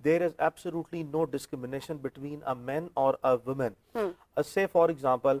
there is absolutely no discrimination between a man or a woman. Say for example,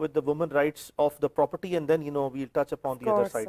with the women rights of the property and then we'll touch upon the other side.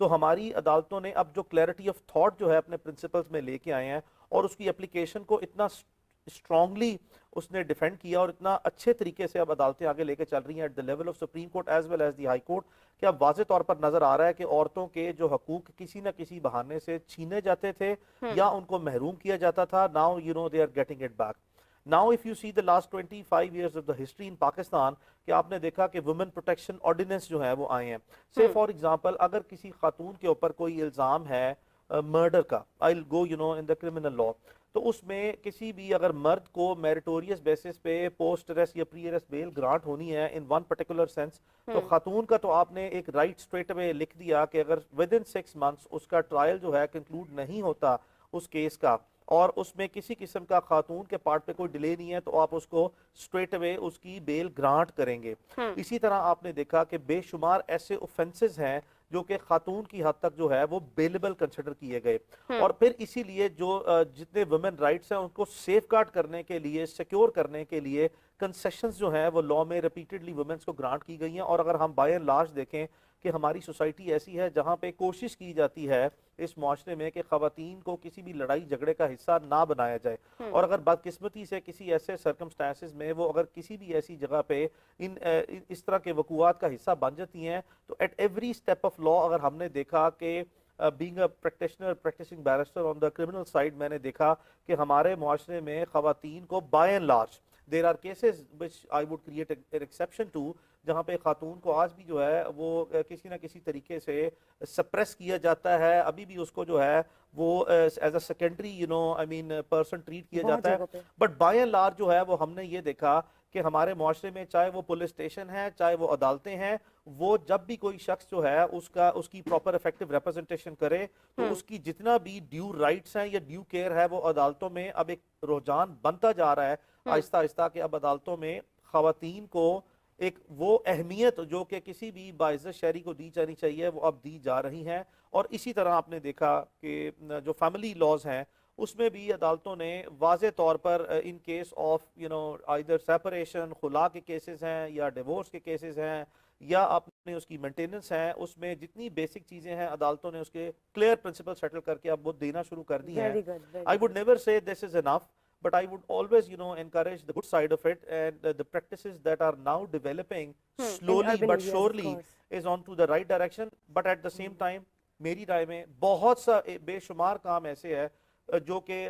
تو ہماری عدالتوں نے اب جو clarity of thought جو ہے اپنے principles میں لے کے آئے ہیں اور اس کی اپلیکیشن کو اتنا اسٹرانگلی اس نے ڈیفینڈ کیا اور اتنا اچھے طریقے سے اب عدالتیں آگے لے کے چل رہی ہیں at the level of supreme court as well as the high court, کہ اب واضح طور پر نظر آ رہا ہے کہ عورتوں کے جو حقوق کسی نہ کسی بہانے سے چھینے جاتے تھے یا ان کو محروم کیا جاتا تھا، now you know they are getting it back. Now if you see the last 25 years of the history in Pakistan کہ آپ نے دیکھا کہ وومن پروٹیکشن آرڈیننس جو ہے وہ آئے ہیں. سے فار ایگزامپل اگر کسی خاتون کے اوپر کوئی الزام ہے مرڈر کا، I'll go you know in the criminal law، تو اس میں کسی بھی اگر مرد کو میریٹوریس بیسس پہ پوسٹ ارسٹ یا پری ارسٹ بیل گرانٹ ہونی ہے ان ون پرٹیکولر سینس، تو خاتون کا تو آپ نے ایک رائٹ اسٹریٹ اوے لکھ دیا کہ اگر ود ان 6 months اس کا ٹرائل جو ہے کنکلوڈ نہیں ہوتا اس کیس کا اور اس میں کسی قسم کا خاتون کے پارٹ پہ کوئی ڈیلے نہیں ہے تو آپ اس کو اسٹریٹ اوے اس کی بیل گرانٹ کریں گے. اسی طرح آپ نے دیکھا کہ بے شمار ایسے اوفینسز ہیں جو کہ خاتون کی حد تک جو ہے وہ بیلیبل کنسیڈر کیے گئے، اور پھر اسی لیے جو جتنے ویمن رائٹس ہیں ان کو سیف گارڈ کرنے کے لیے، سیکیور کرنے کے لیے کنسیشنز جو ہیں وہ لا میں ریپیٹڈلی ویمنس کو گرانٹ کی گئی ہیں. اور اگر ہم بائی اینڈ لارج دیکھیں کہ ہماری سوسائٹی ایسی ہے جہاں پہ کوشش کی جاتی ہے اس معاشرے میں کہ خواتین کو کسی بھی لڑائی جھگڑے کا حصہ نہ بنایا جائے، اور اگر بدقسمتی سے کسی ایسے سرکمسٹانسز میں وہ اگر کسی بھی ایسی جگہ پہ اس طرح کے وقوعات کا حصہ بن جاتی ہیں تو at every step of law اگر ہم نے دیکھا کہ being a practitioner, practicing barrister on the criminal side، میں نے دیکھا کہ ہمارے معاشرے میں خواتین کو by and large there are cases which I would create an exception to جہاں پہ خاتون کو آج بھی جو ہے وہ کسی نہ کسی طریقے سے سپریس کیا جاتا ہے، ابھی بھی اس کو جو ہے وہ as a secondary you know I mean person treat کیا جاتا ہے. بٹ بائی اینڈ لارج جو ہے وہ ہم نے یہ دیکھا کہ ہمارے معاشرے میں چاہے وہ پولیس اسٹیشن ہے چاہے وہ عدالتیں ہیں، وہ جب بھی کوئی شخص جو ہے اس کی پراپر افیکٹو ریپرزنٹیشن کرے تو اس کی جتنا بھی ڈیو رائٹس ہیں یا ڈیو کیئر ہے وہ عدالتوں میں اب ایک رجحان بنتا جا رہا ہے آہستہ آہستہ کہ اب عدالتوں میں خواتین کو ایک وہ اہمیت جو کہ کسی بھی باعزت شہری کو دی جانی چاہیے وہ اب دی جا رہی ہیں. اور اسی طرح آپ نے دیکھا کہ جو فیملی لاز ہیں اس میں بھی عدالتوں نے واضح طور پر in case of you know either separation, خلا کے کیسز ہیں یا ڈیورس کے کیسز ہیں یا اپنے اس کی مینٹیننس ہیں، اس میں جتنی بیسک چیزیں ہیں عدالتوں نے اس کے کلیئر پرنسپل سیٹل کر کے اب وہ دینا شروع کر دی ہیں. I would never say this is enough, but I would always you know encourage the good side of it, and the practices that are now developing slowly but surely is on to the right direction. But at the same time میری رائے میں بہت سا بے شمار کام ایسے ہے جو کہ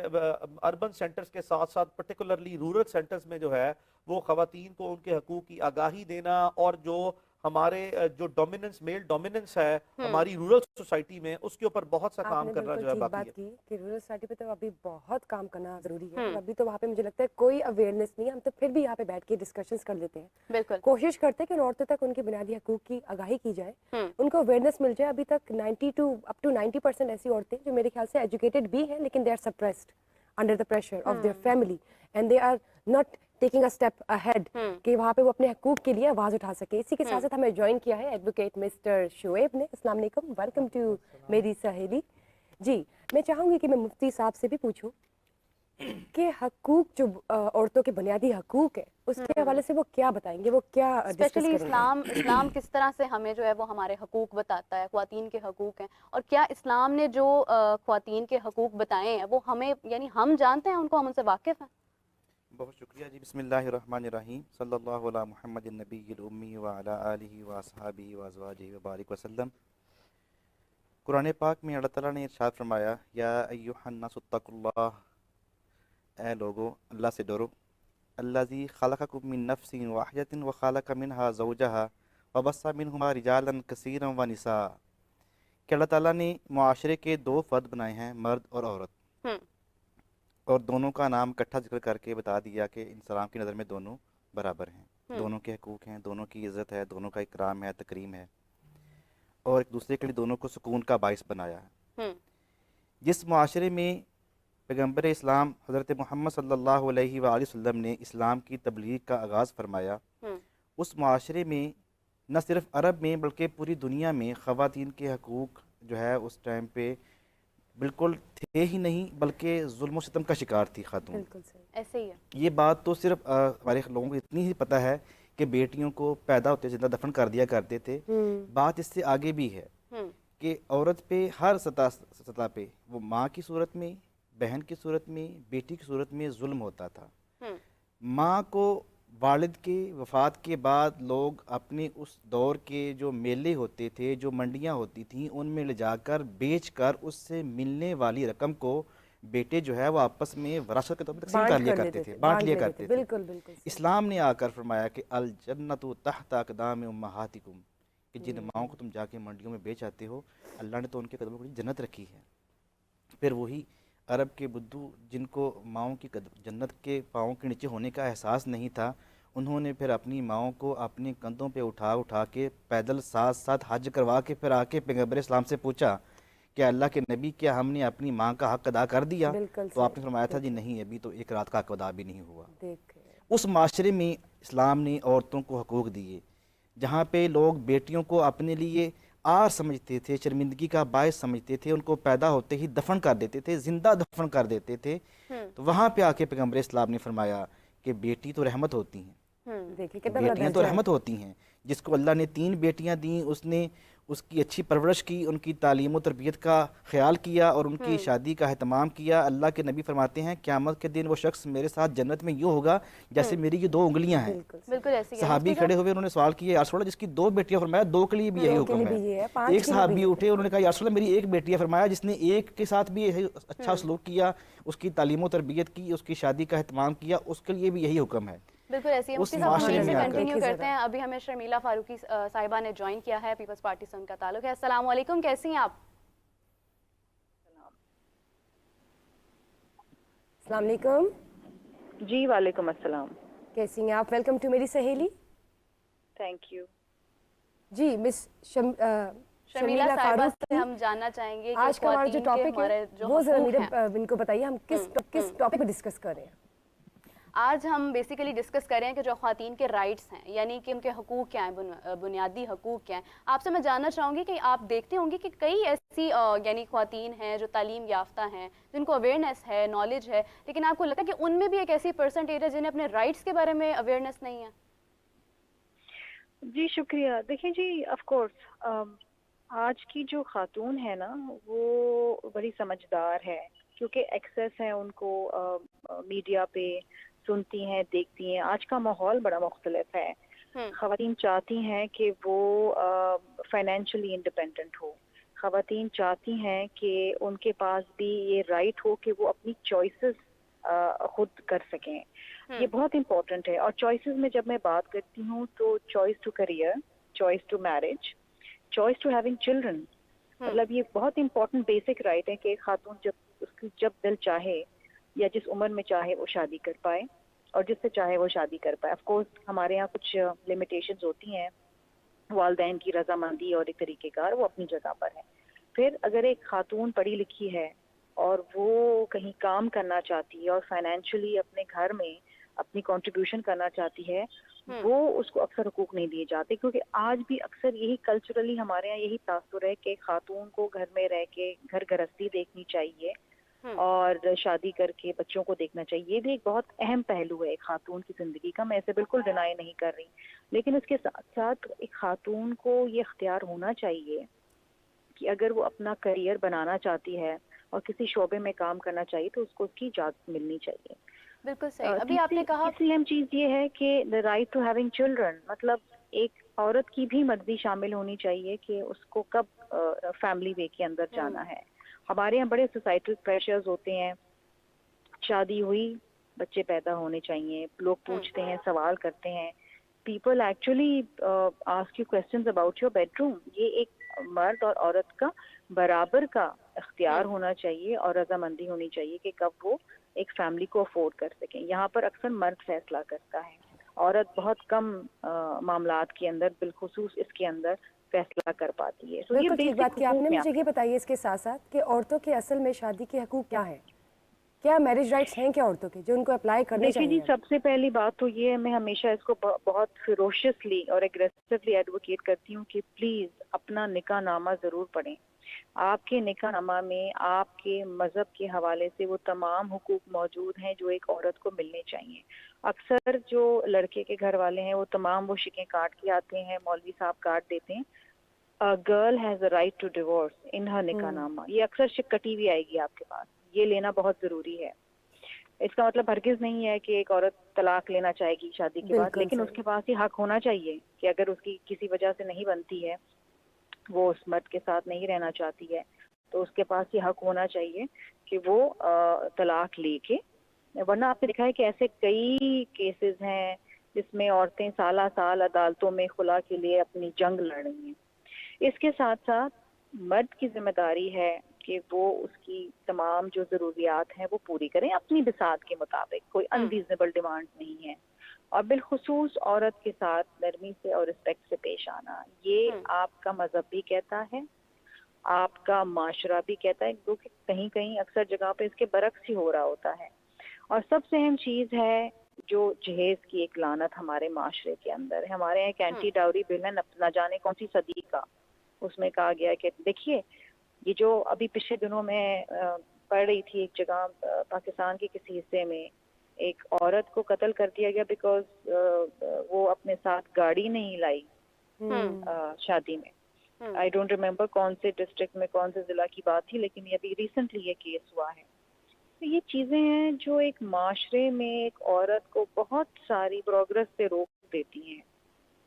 اربن سینٹرز کے ساتھ ساتھ پرٹیکولرلی رورل سینٹرز میں جو ہے وہ خواتین کو ان کے حقوق کی آگاہی دینا، اور جو ہمارے جو ڈومیننس میل ڈومیننس ہے ہماری رورل سوسائٹی میں اس کے اوپر بہت سا کام کرنا جو ہے باقی ہے. کہ رورل سوسائٹی پہ تو ابھی بہت کام کرنا ضروری ہے، ابھی تو وہاں پہ مجھے لگتا ہے کوئی اویئرنیس نہیں ہے. ہم تو پھر بھی یہاں پہ بیٹھ کے ڈسکشنز کر لیتے ہیں، بالکل کوشش کرتے ہیں کہ ان عورتوں تک ان کے بنیادی حقوق کی آگاہی کی جائے، ان کو اویئرنیس مل جائے. ابھی تک 90% ایسی عورتیں جو میرے خیال سے ایجوکیٹڈ بھی ہیں لیکن they are suppressed under the pressure of their family and they are not taking a step ahead کہ وہاں پہ وہ اپنے حقوق کے لیے آواز اٹھا سکے. اسی کے ساتھ ساتھ ہمیں جوائن کیا ہے ایڈوکیٹ مسٹر شعیب نے. السلام علیکم، ویلکم ٹو میری سہیلی. جی میں چاہوں گی کہ میں مفتی صاحب سے بھی پوچھوں کہ حقوق جو عورتوں کے بنیادی حقوق ہے اس کے حوالے سے وہ کیا بتائیں گے، وہ کیا اسپیشلی اسلام کس طرح سے ہمیں جو ہے وہ ہمارے حقوق بتاتا ہے، خواتین کے حقوق ہیں، اور کیا اسلام نے جو خواتین کے حقوق بتائے ہیں وہ ہمیں یعنی ہم جانتے ہیں ان کو، ہم ان سے واقف ہیں؟ بہت شکریہ جی. بسم اللہ الرحمن الرحیم. صلی اللہ علی محمد النبی الامی وعلی آلہ واصحابہ وازواجہ وبارک وسلم. قرآن پاک میں اللہ تعالیٰ نے ارشاد فرمایا، یا ایھا الناس اتقوا اللہ، اے لوگو اللہ سے ڈرو، الذی خلقکم من نفس واحدۃ وخلق منہا زوجہا وبث منہما رجالا کثیرا ونساء. کہ اللہ تعالیٰ نے معاشرے کے 2 فرد بنائے ہیں، مرد اور عورت، اور دونوں کا نام اکٹھا ذکر کر کے بتا دیا کہ انسان کی نظر میں دونوں برابر ہیں، دونوں کے حقوق ہیں، دونوں کی عزت ہے، دونوں کا اکرام ہے، تکریم ہے، اور ایک دوسرے کے لیے دونوں کو سکون کا باعث بنایا ہے. جس معاشرے میں پیغمبر اسلام حضرت محمد صلی اللہ علیہ وآلہ وسلم نے اسلام کی تبلیغ کا آغاز فرمایا، اس معاشرے میں نہ صرف عرب میں بلکہ پوری دنیا میں خواتین کے حقوق جو ہے اس ٹائم پہ بالکل تھے ہی نہیں، بلکہ ظلم و ستم کا شکار تھی خاتون. ایسے ہی ہے. یہ بات تو صرف ہمارے لوگوں کو اتنی ہی پتہ ہے کہ بیٹیوں کو پیدا ہوتے زندہ دفن کر دیا کرتے تھے. بات اس سے آگے بھی ہے کہ عورت پہ ہر سطح پہ وہ ماں کی صورت میں، بہن کی صورت میں، بیٹی کی صورت میں ظلم ہوتا تھا. ماں کو والد کے وفات کے بعد لوگ اپنے اس دور کے جو میلے ہوتے تھے، جو منڈیاں ہوتی تھیں، ان میں لے جا کر بیچ کر اس سے ملنے والی رقم کو بیٹے جو ہے وہ آپس میں وراثت کے طور پر تقسیم کر لیا کرتے تھے، بانٹ لیا کرتے تھے. بالکل بالکل. اسلام نے آ کر فرمایا کہ الجنت تحت اقدام امہاتکم، کہ جن ماؤں کو تم جا کے منڈیوں میں بیچ آتے ہو، اللہ نے تو ان کے قدموں کو جنت رکھی ہے. پھر وہی عرب کے بدو جن کو ماؤں کی جنت کے پاؤں کے نیچے ہونے کا احساس نہیں تھا، انہوں نے پھر اپنی ماؤں کو اپنے کندھوں پہ اٹھا کے پیدل ساتھ ساتھ حج کروا کے پھر آ کے پیغمبر اسلام سے پوچھا کہ اللہ کے نبی کیا ہم نے اپنی ماں کا حق ادا کر دیا؟ تو آپ نے فرمایا تھا جی نہیں، ابھی تو ایک رات کا حق ادا بھی نہیں ہوا. اس معاشرے میں اسلام نے عورتوں کو حقوق دیے، جہاں پہ لوگ بیٹیوں کو اپنے لیے آر سمجھتے تھے، شرمندگی کا باعث سمجھتے تھے، ان کو پیدا ہوتے ہی دفن کر دیتے تھے، زندہ دفن کر دیتے تھے. تو وہاں پہ آ کے پیغمبر اسلام نے فرمایا کہ بیٹی تو رحمت ہوتی ہیں، بیٹیاں تو رحمت ہوتی ہیں. جس کو اللہ نے 3 بیٹیاں دیں، اس نے اس کی اچھی پرورش کی، ان کی تعلیم و تربیت کا خیال کیا اور ان کی شادی کا اہتمام کیا. اللہ کے نبی فرماتے ہیں قیامت کے دن وہ شخص میرے ساتھ جنت میں یوں ہوگا جیسے میری یہ 2 انگلیاں ہیں. بالکل ایسی ہے. صحابی کھڑے ہوئے، انہوں نے سوال کیا یا رسول اللہ جس کی 2 بیٹیاں، فرمایا 2 کے لیے بھی یہی حکم ہے. ایک صحابی اٹھے، انہوں نے کہا یا رسول اللہ میری 1 بیٹی ہے، فرمایا جس نے ایک کے ساتھ بھی اچھا سلوک کیا، اس کی تعلیم و تربیت کی، اس کی شادی کا اہتمام کیا، اس کے لیے بھی یہی حکم ہے. بالکل ایسی ہے. مفتی صاحب ہم یہیں سے کنٹینیو کرتے ہیں. ابھی ہمیں شرمیلہ فاروقی صاحبہ نے جوائن کیا ہے، پیپلز پارٹی سے ان کا تعلق ہے. السلام علیکم، کیسی ہیں آپ؟ السلام علیکم. جی وعلیکم السلام. کیسی ہیں آپ؟ ویلکم ٹو میری سہیلی. Thank you. جی مس شرمیلہ صاحبہ سے ہم جاننا چاہیں گے کہ آج کا ہمارا جو ٹاپک ہے وہ ذرا میرے ان کو بتائیے، ہم کس ٹاپک پہ ڈسکس کر رہے ہیں؟ آج ہم بیسیکلی ڈسکس کر رہے ہیں کہ جو خواتین کے رائٹس ہیں، یعنی کہ ان کے حقوق کیا ہیں، بنیادی حقوق کیا ہیں. آپ سے میں جاننا چاہوں گی کہ آپ دیکھتے ہوں گے کہ کئی ایسی یعنی خواتین ہیں جو تعلیم یافتہ ہیں، جن کو اویئرنیس ہے، نالج ہے، لیکن آپ کو لگتا ہے کہ ان میں بھی ایک ایسی پرسنٹیج ہے جنہیں اپنے رائٹس کے بارے میں اویئرنیس نہیں ہے؟ جی شکریہ. دیکھیں جی آف کورس آج کی جو خاتون ہے نا وہ بڑی سمجھدار ہے، کیونکہ ایکسیس ہے ان کو میڈیا پہ، سنتی ہیں، دیکھتی ہیں. آج کا ماحول بڑا مختلف ہے. خواتین چاہتی ہیں کہ وہ فائنینشلی انڈیپینڈنٹ ہو. خواتین چاہتی ہیں کہ ان کے پاس بھی یہ رائٹ ہو کہ وہ اپنی چوائسز خود کر سکیں. یہ بہت امپورٹنٹ ہے. اور چوائسز میں جب میں بات کرتی ہوں تو choice to career, choice to marriage, choice to having children. مطلب یہ بہت امپورٹنٹ بیسک رائٹ ہے کہ خاتون جب دل چاہے یا جس عمر میں چاہے وہ شادی کر پائے، اور جس سے چاہے وہ شادی کر پائے. آف کورس ہمارے یہاں کچھ لمیٹیشنز ہوتی ہیں، والدین کی رضامندی اور ایک طریقہ کار وہ اپنی جگہ پر ہے. پھر اگر ایک خاتون پڑھی لکھی ہے اور وہ کہیں کام کرنا چاہتی ہے اور فائنینشلی اپنے گھر میں اپنی کنٹریبیوشن کرنا چاہتی ہے، وہ اس کو اکثر حقوق نہیں دیے جاتے. کیونکہ آج بھی اکثر یہی کلچرلی ہمارے یہاں یہی تاثر ہے کہ خاتون کو گھر میں رہ کے گھر گرہستی دیکھنی چاہیے اور شادی کر کے بچوں کو دیکھنا چاہیے. یہ بھی ایک بہت اہم پہلو ہے ایک خاتون کی زندگی کا، میں اسے بالکل ڈینائی نہیں کر رہی. لیکن اس کے ساتھ ساتھ ایک خاتون کو یہ اختیار ہونا چاہیے کہ اگر وہ اپنا کریئر بنانا چاہتی ہے اور کسی شعبے میں کام کرنا چاہیے تو اس کو اس کی اجازت ملنی چاہیے. بالکل صحیح. ابھی آپ نے کہا تیسری اہم چیز یہ ہے کہ the right to having children, مطلب ایک عورت کی بھی مرضی شامل ہونی چاہیے کہ اس کو کب فیملی وے کے اندر جانا ہے. ہمارے یہاں بڑے سوسائٹل پریشرز ہوتے ہیں، شادی ہوئی بچے پیدا ہونے چاہیے، لوگ پوچھتے ہیں، سوال کرتے ہیں. People actually ask you questions about your bedroom. یہ ایک مرد اور عورت کا برابر کا اختیار ہونا چاہیے اور رضامندی ہونی چاہیے کہ کب وہ ایک فیملی کو افورڈ کر سکیں. یہاں پر اکثر مرد فیصلہ کرتا ہے، عورت بہت کم معاملات کے اندر بالخصوص اس کے اندر فیصلہ کر پاتی ہے. بالکل ٹھیک بات کی آپ نے. مجھے یہ بتائیے اس کے ساتھ ساتھ کہ عورتوں کے اصل میں شادی کے حقوق کیا ہیں؟ کیا میرج رائٹس ہیں کیا عورتوں کے جو ان کو اپلائی کرنے چاہیے؟ دیکھیے جی، سب سے پہلی بات تو یہ ہے، میں ہمیشہ اس کو بہت فیروشیسلی اور ایگریسولی ایڈوکیٹ کرتی ہوں کہ پلیز اپنا نکاح نامہ ضرور پڑھیں. آپ کے نکاح نامہ میں آپ کے مذہب کے حوالے سے وہ تمام حقوق موجود ہیں جو ایک عورت کو ملنے چاہیے. اکثر جو لڑکے کے گھر والے ہیں وہ تمام وہ شکیں کاٹ کے آتے ہیں، مولوی صاحب کاٹ دیتے ہیں. Girl has a right to divorce in her nikahnama. یہ اکثر کٹی ہوئی آئے گی آپ کے پاس, یہ لینا بہت ضروری ہے. اس کا مطلب ہرگز نہیں ہے کہ ایک عورت طلاق لینا چاہے گی شادی کے بعد, لیکن اس کے پاس یہ حق ہونا چاہیے کہ اگر اس کی کسی وجہ سے نہیں بنتی ہے, وہ اس مرد کے ساتھ نہیں رہنا چاہتی ہے, تو اس کے پاس یہ حق ہونا چاہیے کہ وہ طلاق لے کے. ورنہ آپ نے دیکھا ہے کہ ایسے کئی کیسز ہیں جس میں عورتیں سالہ سال عدالتوں میں خلا کے لیے اپنی جنگ لڑ رہی ہیں. اس کے ساتھ ساتھ مرد کی ذمہ داری ہے کہ وہ اس کی تمام جو ضروریات ہیں وہ پوری کریں اپنی بساط کے مطابق, کوئی انریزنیبل ڈیمانڈ نہیں ہے. اور بالخصوص عورت کے ساتھ نرمی سے اور رسپیکٹ سے پیش آنا, یہ آپ کا مذہب بھی کہتا ہے, آپ کا معاشرہ بھی کہتا ہے, کیونکہ کہیں کہیں اکثر جگہ پہ اس کے برعکس ہی ہو رہا ہوتا ہے. اور سب سے اہم چیز ہے جو جہیز کی ایک لعنت ہمارے معاشرے کے اندر ہے. ہمارے یہاں ایک اینٹی ڈاوری بل ہے, نہ جانے کون سی صدی کا, اس میں کہا گیا ہے کہ دیکھیے یہ جو ابھی پچھلے دنوں میں پڑھ رہی تھی ایک جگہ پاکستان کے کسی حصے میں, ایک عورت کو قتل کر دیا گیا بیکاز وہ اپنے ساتھ گاڑی نہیں لائی شادی میں. آئی ڈونٹ ریمبر کون سے ڈسٹرکٹ میں کون سے ضلع کی بات تھی, لیکن یہ ابھی ریسنٹلی یہ کیس ہوا ہے. تو یہ چیزیں ہیں جو ایک معاشرے میں ایک عورت کو بہت ساری پروگرس سے روک دیتی ہیں.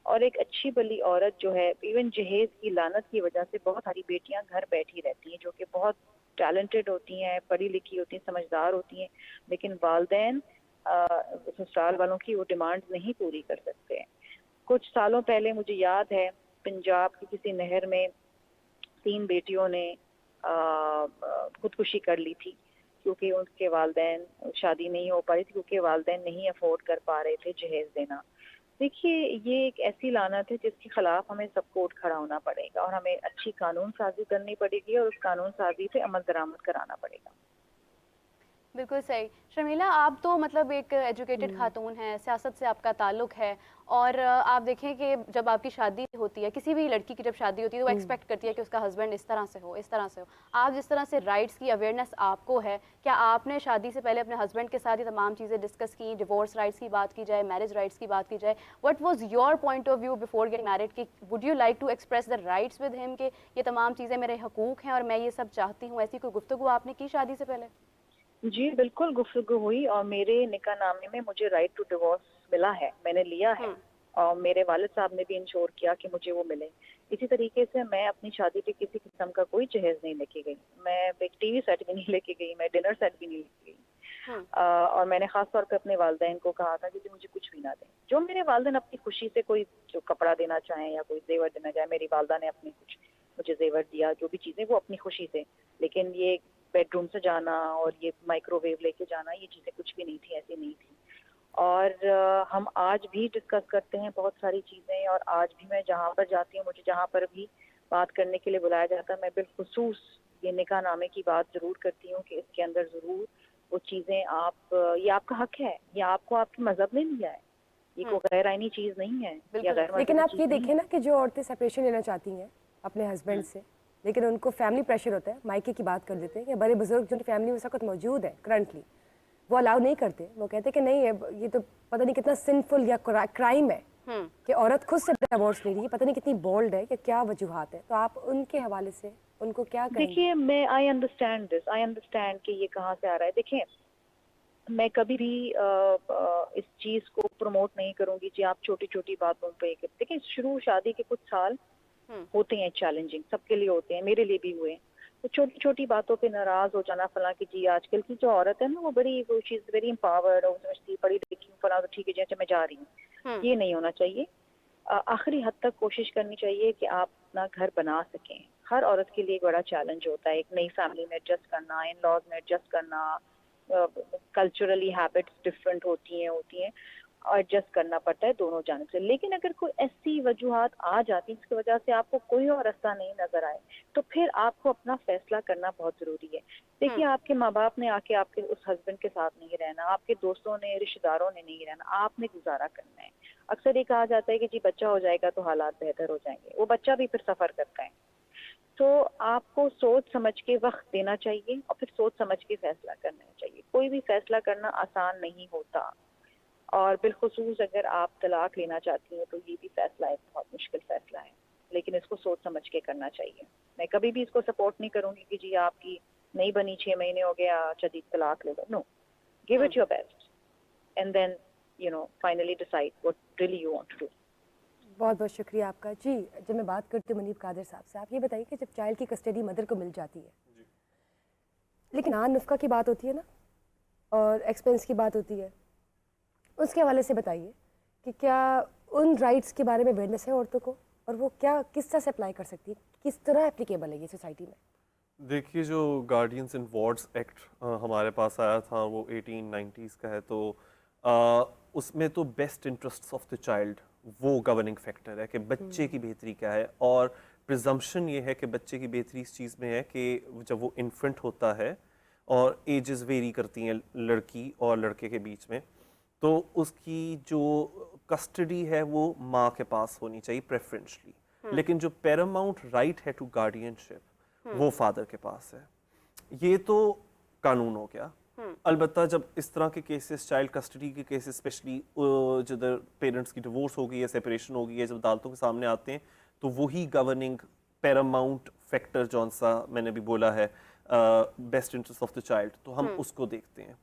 اور ایک اچھی بلی عورت جو ہے, ایون جہیز کی لعنت کی وجہ سے بہت ساری بیٹیاں گھر بیٹھی رہتی ہیں جو کہ بہت ٹیلنٹڈ ہوتی ہیں, پڑھی لکھی ہوتی ہیں, سمجھدار ہوتی ہیں, لیکن والدین سسرال والوں کی وہ ڈیمانڈ نہیں پوری کر سکتے ہیں. کچھ سالوں پہلے مجھے یاد ہے پنجاب کی کسی نہر میں 3 بیٹیوں نے خودکشی کر لی تھی کیونکہ ان کے والدین, شادی نہیں ہو پائی تھی کیونکہ والدین نہیں افورڈ کر پا رہے تھے جہیز دینا. دیکھیے یہ ایک ایسی لعنت ہے جس کے خلاف ہمیں سب کو کھڑا ہونا پڑے گا, اور ہمیں اچھی قانون سازی کرنی پڑے گی, اور اس قانون سازی پہ عمل درآمد کرانا پڑے گا. بالکل صحیح. شرمیلا, آپ تو مطلب ایک ایجوکیٹڈ خاتون ہیں, سیاست سے آپ کا تعلق ہے, اور آپ دیکھیں کہ جب آپ کی شادی ہوتی ہے, کسی بھی لڑکی کی جب شادی ہوتی ہے تو وہ ایکسپیکٹ کرتی ہے کہ اس کا ہسبینڈ اس طرح سے ہو, اس طرح سے ہو. آپ جس طرح سے رائٹس کی اویئرنیس آپ کو ہے, کیا آپ نے شادی سے پہلے اپنے ہسبینڈ کے ساتھ یہ تمام چیزیں ڈسکس کی؟ ڈیورس رائٹس کی بات کی جائے, میرج رائٹس کی بات کی جائے, what was your point of view before get married, کہ would you like to express the rights with him کہ یہ تمام چیزیں میرے حقوق ہیں اور میں یہ سب چاہتی ہوں؟ ایسی کوئی گفتگو آپ نے کی شادی سے پہلے؟ جی بالکل گفتگو ہوئی, اور میرے نکاح نامے میں مجھے رائٹ ٹو ڈیورس ملا ہے, میں نے لیا ہے, اور میرے والد صاحب نے بھی انشور کیا کہ مجھے وہ ملے. اسی طریقے سے میں اپنی شادی پہ کسی قسم کا کوئی جہیز نہیں لے کے گئی, میں ایک ٹی وی سیٹ بھی نہیں لے کے گئی, میں ڈنر سیٹ بھی نہیں لے کے گئی. اور میں نے خاص طور پہ اپنے والدین کو کہا تھا کہ مجھے کچھ بھی نہ دیں. جو میرے والدین اپنی خوشی سے کوئی جو کپڑا دینا چاہیں یا کوئی زیور دینا چاہیں, میری والدہ نے اپنی کچھ مجھے زیور دیا, جو بھی چیزیں وہ اپنی خوشی سے. لیکن یہ بیڈ روم سے جانا اور یہ مائکرو ویو لے کے جانا, یہ چیزیں کچھ بھی نہیں تھی, ایسی نہیں تھی. اور ہم آج بھی ڈسکس کرتے ہیں بہت ساری چیزیں, اور آج بھی میں جہاں پر جاتی ہوں, مجھے جہاں پر بھی بات کرنے کے لیے بلایا جاتا ہے, میں بالخصوص یہ نکاح نامے کی بات ضرور کرتی ہوں کہ اس کے اندر ضرور وہ چیزیں آپ, یہ آپ کا حق ہے, یہ آپ کو آپ کے مذہب نے دیا ہے, یہ کوئی غیر آئینی چیز نہیں ہے. لیکن آپ یہ دیکھیں نا کہ جو عورتیں سپریشن لینا چاہتی ہیں اپنے ہسبینڈ سے, لیکن ان کو فیملی پریشر ہوتا ہے, مائکے کی بات کر دیتے ہیں, یا بڑے بزرگ جو فیملی میں اس وقت موجود ہے کرنٹلی, وہ الاؤ نہیں کرتے. وہ کہتے ہیں کہ نہیں, یہ تو پتہ نہیں کتنا سنفل یا کرائم ہے کہ عورت خود سے ڈیورس لے رہی ہے, پتہ نہیں کتنی بولڈ ہے, کہ کیا وجوہات ہے. تو آپ ان کے حوالے سے ان کو کیا کہیں گے؟ دیکھیے میں I understand this, I understand کہ یہ کہاں سے آ رہا ہے. دیکھیں میں کبھی بھی اس چیز کو پروموٹ نہیں کروں گی جی آپ چھوٹی چھوٹی باتوں پہ. دیکھیں شروع شادی کے کچھ سال ہوتے ہیں چیلنجنگ, سب کے لیے ہوتے ہیں, میرے لیے بھی ہوئے. تو چھوٹی چھوٹی باتوں پہ ناراض ہو جانا, فلاں کی جی آج کل کی جو عورت ہے نا وہ بڑی, وہ چیز ویری امپاورڈ, اور سمجھتی پڑھی لکھی ہوں, فلاں تو ٹھیک ہے جیسے میں جا رہی ہوں. یہ نہیں ہونا چاہیے. آخری حد تک کوشش کرنی چاہیے کہ آپ اپنا گھر بنا سکیں. ہر عورت کے لیے ایک بڑا چیلنج ہوتا ہے, ایک نئی فیملی میں ایڈجسٹ کرنا, ان لاز میں ایڈجسٹ کرنا, کلچرلی ہیبٹس ڈفرینٹ ہوتی ہیں, ایڈجسٹ کرنا پڑتا ہے دونوں جانب سے. لیکن اگر کوئی ایسی وجوہات آ جاتی ہیں جس کی وجہ سے آپ کو کوئی اور راستہ نہیں نظر آئے, تو پھر آپ کو اپنا فیصلہ کرنا بہت ضروری ہے. دیکھیے آپ کے ماں باپ نے آ کے آپ کے اس ہسبینڈ کے ساتھ نہیں رہنا, آپ کے دوستوں نے, رشتے داروں نے نہیں رہنا, آپ نے گزارا کرنا ہے. اکثر یہ کہا جاتا ہے کہ جی بچہ ہو جائے گا تو حالات بہتر ہو جائیں گے, وہ بچہ بھی پھر سفر کرتا ہے. تو آپ کو سوچ سمجھ کے وقت دینا چاہیے, اور پھر سوچ سمجھ کے فیصلہ کرنا چاہیے. کوئی بھی فیصلہ کرنا آسان نہیں ہوتا, اور بالخصوص اگر آپ طلاق لینا چاہتی ہیں تو یہ بھی فیصلہ ایک بہت مشکل فیصلہ ہے. لیکن اس کو سوچ سمجھ کے کرنا چاہیے. میں کبھی بھی اس کو سپورٹ نہیں کروں گی کہ جی آپ کی نہیں بنی 6 مہینے ہو گیا جدید طلاق لے لو. نو, give it your best and then finally decide what really you want to do. بہت بہت شکریہ آپ کا. جی جب میں بات کرتی ہوں منیب قادر صاحب سے, آپ یہ بتائیے کہ جب چائلڈ کی کسٹڈی مدر کو مل جاتی ہے لیکن نفقہ کی بات ہوتی ہے نا اور ایکسپینس کی بات ہوتی ہے, اس کے حوالے سے بتائیے کہ کیا ان رائٹس کے بارے میں اویئرنیس ہے عورتوں کو, اور وہ کیا کس طرح سے اپلائی کر سکتی ہے, کس طرح اپلیکیبل ہے یہ سوسائٹی میں؟ دیکھیے جو گارڈینس اینڈ وارڈس ایکٹ ہمارے پاس آیا تھا وہ 1890s کا ہے, تو اس میں تو best interest of the child وہ گورننگ فیکٹر ہے کہ بچے کی بہتری کیا ہے, اور پرزمپشن یہ ہے کہ بچے کی بہتری اس چیز میں ہے کہ جب وہ انفنٹ ہوتا ہے اور ایجز ویری کرتی ہیں لڑکی اور لڑکے کے بیچ میں, تو اس کی جو کسٹڈی ہے وہ ماں کے پاس ہونی چاہیے پریفرنشلی, لیکن جو پیراماؤنٹ رائٹ ہے ٹو گارڈینشپ وہ فادر کے پاس ہے. یہ تو قانون ہو گیا. البتہ جب اس طرح کے کیسز, چائلڈ کسٹڈی کے کیسز اسپیشلی جدھر پیرنٹس کی ڈیورس ہو گئی ہے, سیپریشن ہو گئی ہے, جب عدالتوں کے سامنے آتے ہیں تو وہی گورننگ پیراماؤنٹ فیکٹر جون سا میں نے بھی بولا ہے best interest of the child, تو ہم اس کو دیکھتے ہیں.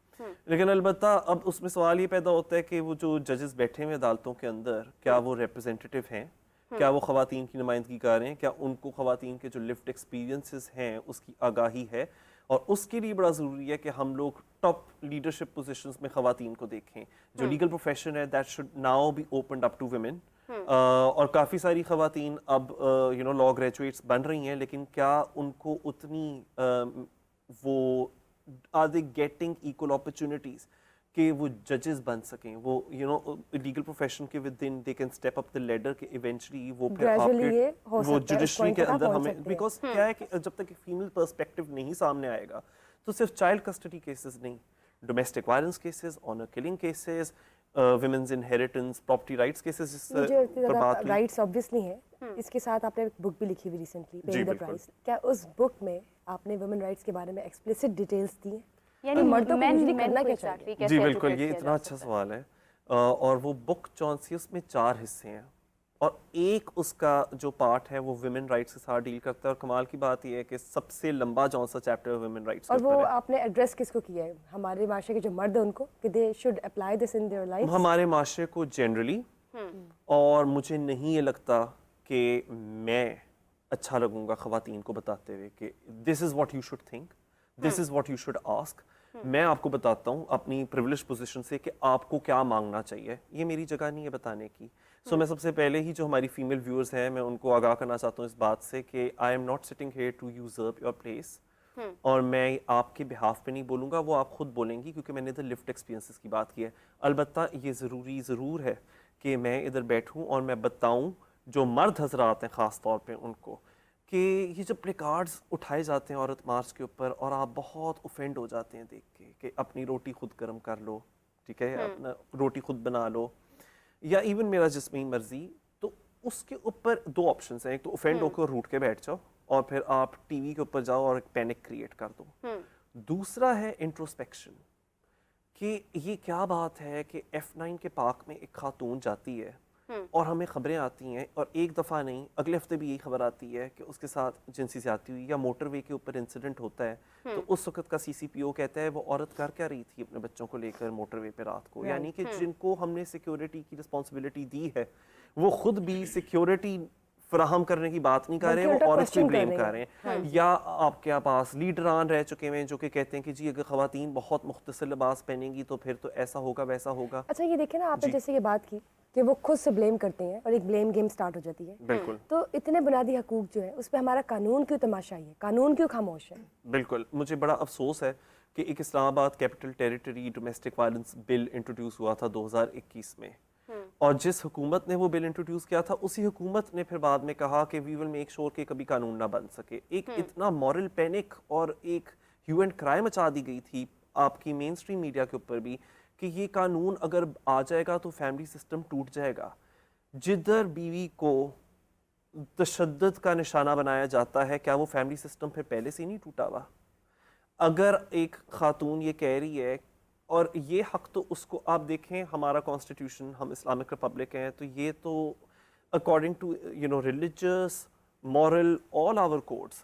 لیکن البتہ اب اس میں سوال یہ پیدا ہوتا ہے کہ وہ جو ججز بیٹھے ہوئے عدالتوں کے اندر کیا وہ ریپرزینٹیو ہیں, کیا وہ خواتین کی نمائندگی کر رہے ہیں, کیا ان کو خواتین کے جو لفٹ ایکسپیرینسز ہیں اس کی آگاہی ہے, اور اس کے لیے بڑا ضروری ہے کہ ہم لوگ ٹاپ لیڈرشپ پوزیشنز میں خواتین کو دیکھیں. جو لیگل پروفیشن ہے that should now be opened up to women, اور کافی ساری خواتین اب لا گریجویٹس بن رہی ہیں, لیکن کیا ان کو اتنی وہ are they getting equal opportunities کہ وہ ججز بن سکیں, وہ لیگل پروفیشن کے within they can step up the leader کہ ایونچولی وہ پھر آپ کے وہ جوڈیشری کے اندر ہمیں, بیکاز کیا ہے کہ جب تک فیمیل پرسپیکٹو نہیں سامنے آئے گا تو صرف چائلڈ کسٹڈی کیسز نہیں, domestic violence cases, honour killing cases, women's inheritance, property rights cases, جس پر بات ہوئی رائٹس آبویسلی ہیں. اس کے ساتھ آپ نے ایک بک بھی لکھی ہوئی ریسنٹلی, پیئنگ دا پرائس. کیا اس بک میں آپ نے ویمن رائٹس کے بارے میں ایکسپلیسٹ ڈیٹیلز دی ہیں؟ یعنی مردوں کو یوزلی کرنا کیا چاہیے؟ جی بالکل, یہ اتنا اچھا سوال ہے. اور وہ بک جون سی اس میں 4 حصے ہیں, اور ایک اس کا جو پارٹ ہے وہ ویمن رائٹس کے ساتھ ڈیل کرتا ہے, اور کمال کی بات یہ ہے کہ سب سے لمبا جون سا چیپٹر ویمن رائٹس. اور وہ آپ نے ایڈریس کس کو کیا ہے؟ ہمارے معاشرے کے جو مرد ہیں ان کو, کہ they should apply this in their life. ہمارے معاشرے کو جنرلی, اور مجھے نہیں یہ لگتا کہ میں اچھا لگوں گا خواتین کو بتاتے ہوئے کہ this is what you should think, this is what you should ask. میں آپ کو بتاتا ہوں اپنی پریولیج پوزیشن سے کہ آپ کو کیا مانگنا چاہیے, یہ میری جگہ نہیں ہے بتانے کی. سو میں سب سے پہلے ہی جو ہماری فیمیل ویورز ہیں میں ان کو آگاہ کرنا چاہتا ہوں اس بات سے کہ I am not sitting here to usurp your place, اور میں آپ کے بہاف پہ نہیں بولوں گا, وہ آپ خود بولیں گی کیونکہ میں نے ادھر لفٹ ایکسپیرینسز کی بات کی ہے. البتہ یہ ضرور ہے کہ میں ادھر بیٹھوں اور میں بتاؤں جو مرد حضرات ہیں خاص طور پہ ان کو, کہ یہ جو پلے کارڈز اٹھائے جاتے ہیں عورت مارچ کے اوپر اور آپ بہت اوفینڈ ہو جاتے ہیں دیکھ کے کہ اپنی روٹی خود گرم کر لو, ٹھیک ہے, اپنا روٹی خود بنا لو, یا ایون میرا جسمانی مرضی, تو اس کے اوپر 2 آپشنز ہیں. ایک تو اوفینڈ ہو کر روٹ کے بیٹھ جاؤ اور پھر آپ ٹی وی کے اوپر جاؤ اور ایک پینک کریٹ کر دو. دوسرا ہے انٹروسپیکشن, کہ یہ کیا بات ہے کہ F9 کے پارک میں ایک خاتون جاتی ہے اور ہمیں خبریں آتی ہیں, اور ایک دفعہ نہیں اگلے ہفتے بھی یہی خبر آتی ہے کہ اس کے ساتھ جنسی زیادتی ہوئی, یا موٹر وے کے اوپر انسیڈنٹ ہوتا ہے, تو اس وقت کا CCPO کہتا ہے وہ عورت کر کیا رہی تھی اپنے بچوں کو لے کر موٹر وے پہ رات کو. یعنی کہ جن کو ہم نے سیکیورٹی کی رسپانسبلٹی دی ہے وہ خود بھی سیکیورٹی فراہم کرنے کی بات نہیں کر رہے ہیں, وہ عورت کو بلیم کر رہے ہیں. یا آپ کے پاس لیڈران رہ چکے ہیں جو کہ کہتے ہیں کہ جی اگر خواتین بہت مختصر لباس پہنیں گی تو پھر تو ایسا ہوگا ویسا ہوگا. اچھا یہ دیکھیں نا, آپ نے جیسے یہ بات کی کہ وہ خود سے بلیم کرتے ہیں اور ایک بلیم گیم سٹارٹ ہو جاتی ہے. بالکل, تو اتنے بنیادی حقوق جو ہے اس پہ ہمارا قانون کیوں تماشائی ہے, قانون کیوں خاموش ہے؟ بالکل, مجھے بڑا افسوس ہے کہ ایک اسلام آباد کیپٹل ٹیریٹری ڈومیسٹک وائلنس بل انٹروڈیوس ہوا تھا 2021 میں, اور جس حکومت نے وہ بل انٹروڈیوس کیا تھا اسی حکومت نے پھر بعد میں کہا کہ وی ول میک شور کہ کبھی قانون نہ بن سکے. ایک اتنا مورل پینک اور ایک ہیو اینڈ کرائم مچا دی گئی تھی آپ کی مین اسٹریم میڈیا کے اوپر بھی کہ یہ قانون اگر آ جائے گا تو فیملی سسٹم ٹوٹ جائے گا. جدھر بیوی کو تشدد کا نشانہ بنایا جاتا ہے, کیا وہ فیملی سسٹم پھر پہلے سے نہیں ٹوٹا ہوا؟ اگر ایک خاتون یہ کہہ رہی ہے, اور یہ حق تو اس کو آپ دیکھیں ہمارا کانسٹیٹیوشن, ہم اسلامک ریپبلک ہیں, تو یہ تو according to religious, moral, all our codes,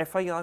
FIR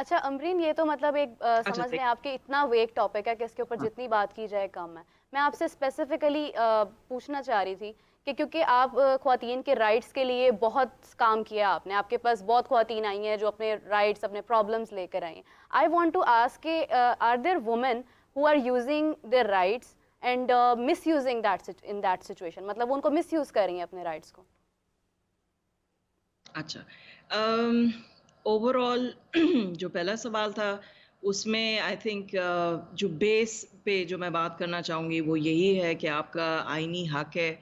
اچھا امرین، یہ تو مطلب ایک سمجھ لیں آپ کے اتنا ویک ٹاپک ہے کہ اس کے اوپر جتنی بات کی جائے کم ہے. میں آپ سے اسپیسیفکلی پوچھنا چاہ رہی تھی کہ کیونکہ آپ خواتین کے رائٹس کے لیے بہت کام کیا آپ نے، آپ کے پاس بہت خواتین آئی ہیں جو اپنے رائٹس اپنے پرابلمس لے کر آئی ہیں. آئی وانٹ ٹو آسک کہ are there women who are using their rights and misusing in that situation, مطلب ان کو مس یوز کر رہی ہیں اپنے رائٹس کو؟ اچھا، اوور آل جو پہلا سوال تھا اس میں آئی تھنک جو بیس پہ جو میں بات کرنا چاہوں گی وہ یہی ہے کہ آپ کا آئینی حق ہے،